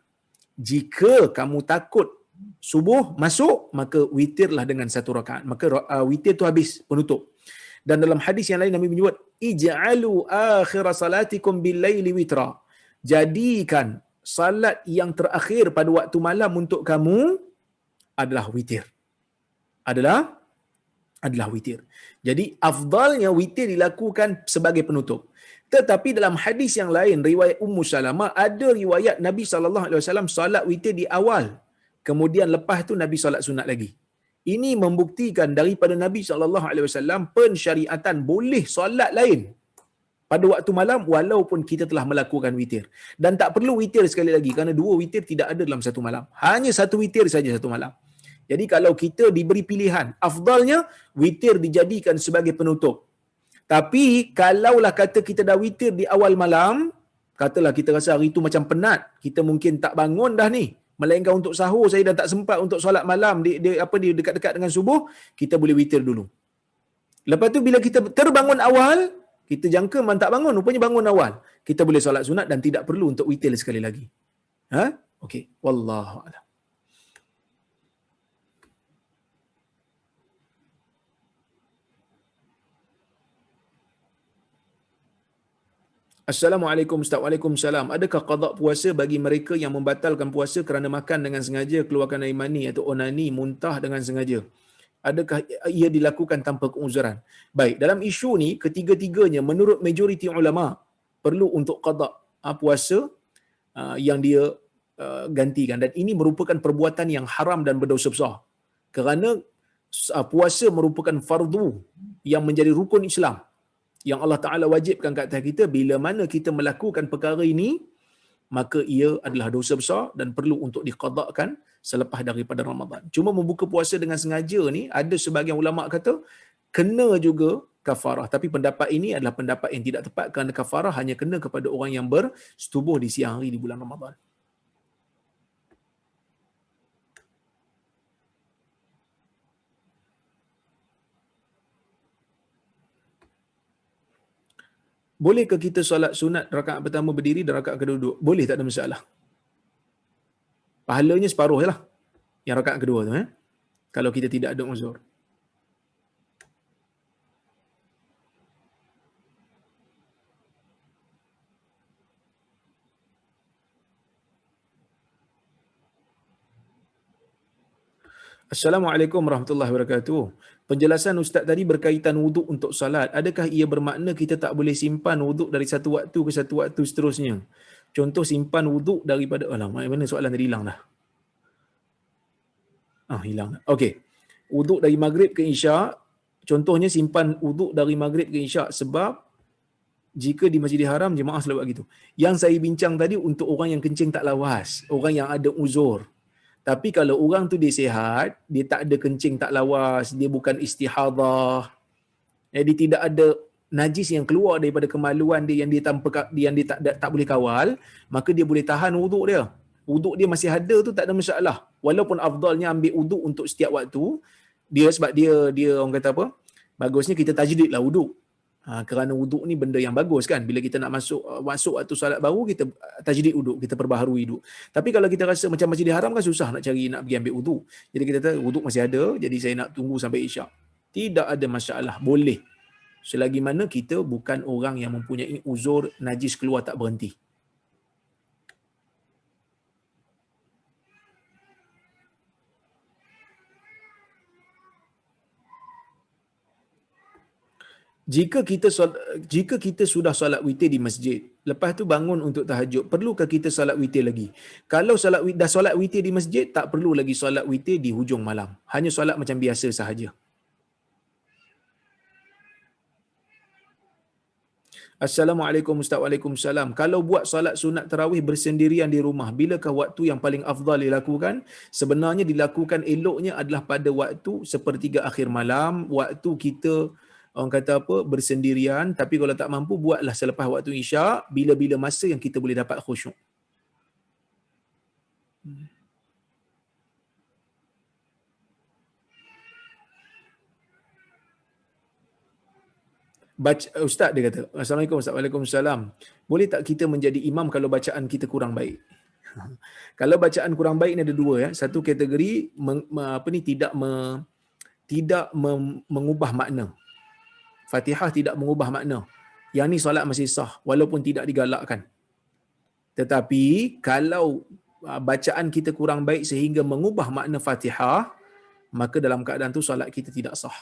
Jika kamu takut subuh masuk, maka witirlah dengan 1 rakaat. Maka witir tu habis, penutup. Dan dalam hadis yang lain Nabi menyebut, ij'alu akhir salatikum bil laili witra. Jadikan salat yang terakhir pada waktu malam untuk kamu adalah witir. Adalah witir. Jadi afdalnya witir dilakukan sebagai penutup. Tetapi dalam hadis yang lain, riwayat Ummu Salamah, ada riwayat Nabi SAW solat witir di awal. Kemudian lepas tu Nabi solat sunat lagi. Ini membuktikan daripada Nabi SAW pensyariatan boleh solat lain pada waktu malam walaupun kita telah melakukan witir. Dan tak perlu witir sekali lagi kerana 2 witir tidak ada dalam satu malam. Hanya 1 witir saja satu malam. Jadi kalau kita diberi pilihan, afdalnya witir dijadikan sebagai penutup. Tapi kalaulah kata kita dah witir di awal malam, katalah kita rasa hari itu macam penat, kita mungkin tak bangun dah ni, melainkan untuk sahur saya dah tak sempat untuk solat malam di dekat-dekat dengan subuh, kita boleh witir dulu. Lepas tu bila kita terbangun awal, kita jangka memang tak bangun, rupanya bangun awal, kita boleh solat sunat dan tidak perlu untuk witir sekali lagi. Okey, wallahu a'lam. Assalamualaikum Ustaz. Waalaikumsalam. Adakah qada puasa bagi mereka yang membatalkan puasa kerana makan dengan sengaja, keluarkan air mani atau onani, muntah dengan sengaja? Adakah ia dilakukan tanpa keuzuran? Baik, dalam isu ni ketiga-tiganya menurut majoriti ulama perlu untuk qada puasa yang dia gantikan, dan ini merupakan perbuatan yang haram dan berdosa besar. Kerana puasa merupakan fardu yang menjadi rukun Islam yang Allah Ta'ala wajibkan kat atas kita. Bila mana kita melakukan perkara ini, maka ia adalah dosa besar dan perlu untuk diqadakkan selepas daripada Ramadan. Cuma membuka puasa dengan sengaja ni, ada sebahagian ulama kata kena juga kafarah. Tapi pendapat ini adalah pendapat yang tidak tepat, kerana kafarah hanya kena kepada orang yang bersetubuh di siang hari di bulan Ramadan. Bolehkah kita solat sunat rakaat pertama berdiri dan rakaat kedua duduk? Boleh, tak ada masalah. Pahalanya separuh je lah yang rakaat kedua tu, kalau kita tidak ada uzur. Assalamualaikum warahmatullahi wabarakatuh. Penjelasan Ustaz tadi berkaitan wuduk untuk salat. Adakah ia bermakna kita tak boleh simpan wuduk dari satu waktu ke satu waktu seterusnya? Contoh simpan wuduk daripada... mana soalan tadi hilang dah? Hilang dah. Okey. Wuduk dari maghrib ke isyak. Contohnya simpan wuduk dari maghrib ke isyak sebab jika di Masjidil Haram, jemaah selalu buat gitu. Yang saya bincang tadi untuk orang yang kencing tak lawas, orang yang ada uzur. Tapi kalau orang tu dia sihat, dia tak ada kencing tak lawas, dia bukan istihadah, jadi tidak ada najis yang keluar daripada kemaluan dia yang dia tanpa yang dia tak boleh kawal, maka dia boleh tahan wuduk dia. Wuduk dia masih ada tu tak ada masalah. Walaupun afdalnya ambil wuduk untuk setiap waktu, dia sebab dia orang kata apa? Bagusnya kita tajdidlah wuduk. Kerana wuduk ni benda yang bagus kan. Bila kita nak masuk waktu salat baru, kita tajdid wuduk, kita perbaharui wuduk. Tapi kalau kita rasa macam Masjidil Haram kan susah nak pergi ambil wuduk. Jadi kita kata wuduk masih ada, jadi saya nak tunggu sampai isyak. Tidak ada masalah, boleh. Selagi mana kita bukan orang yang mempunyai uzur najis keluar tak berhenti. Jika kita sudah solat witir di masjid, lepas tu bangun untuk tahajud, perlukah kita solat witir lagi? Kalau dah solat witir di masjid, tak perlu lagi solat witir di hujung malam. Hanya solat macam biasa sahaja. Assalamualaikum Ustaz. Waalaikumsalam. Kalau buat solat sunat tarawih bersendirian di rumah, bilakah waktu yang paling afdal dilakukan? Sebenarnya dilakukan eloknya adalah pada waktu sepertiga akhir malam, waktu kita orang kata apa, bersendirian. Tapi kalau tak mampu, buatlah selepas waktu isyak, bila-bila masa yang kita boleh dapat khusyuk. Ustaz dia kata, Assalamualaikum Ustaz. Waalaikumsalam. Boleh tak kita menjadi imam kalau bacaan kita kurang baik? Kalau bacaan kurang baik ni ada dua, ya. Satu kategori tidak mengubah makna. Fatihah tidak mengubah makna. Yang ni solat masih sah walaupun tidak digalakkan. Tetapi kalau bacaan kita kurang baik sehingga mengubah makna Fatihah, maka dalam keadaan tu solat kita tidak sah.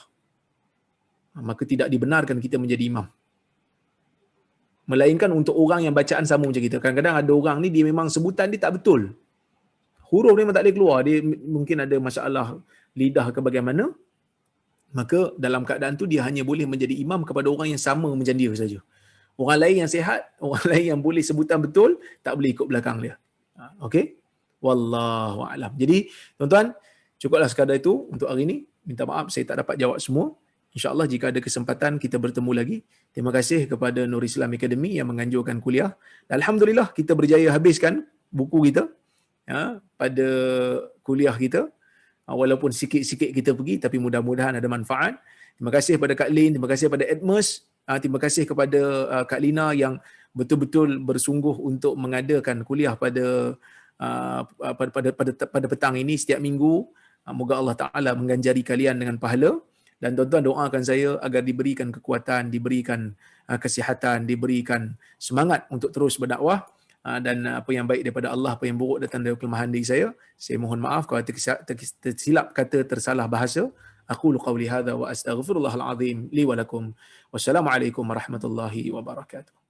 Maka tidak dibenarkan kita menjadi imam. Melainkan untuk orang yang bacaan sama macam kita. Kadang-kadang ada orang ni dia memang sebutan dia tak betul. Huruf dia memang tak boleh keluar. Dia mungkin ada masalah lidah ke bagaimana. Maka dalam keadaan tu dia hanya boleh menjadi imam kepada orang yang sama macam dia saja. Orang lain yang sihat, orang lain yang boleh sebutan betul, tak boleh ikut belakang dia. Okey? Wallahu a'lam. Jadi, tuan-tuan, cukuplah sekadar itu untuk hari ini. Minta maaf saya tak dapat jawab semua. InsyaAllah jika ada kesempatan kita bertemu lagi. Terima kasih kepada Nur Islam Academy yang menganjurkan kuliah. Alhamdulillah kita berjaya habiskan buku kita pada kuliah kita. Walaupun sikit-sikit kita pergi, tapi mudah-mudahan ada manfaat. Terima kasih kepada Kak Lin, terima kasih kepada Edmus, terima kasih kepada Kak Lina yang betul-betul bersungguh untuk mengadakan kuliah pada petang ini setiap minggu. Moga Allah Ta'ala mengganjari kalian dengan pahala. Dan tuan-tuan doakan saya agar diberikan kekuatan, diberikan kesihatan, diberikan semangat untuk terus berdakwah. Dan apa yang baik daripada Allah, apa yang buruk datang dari kelemahan diri saya mohon maaf kalau tersilap kata, tersalah bahasa. Aqulu qawli hadza wa astaghfirullahal azim li wa lakum. Wassalamualaikum warahmatullahi wabarakatuh.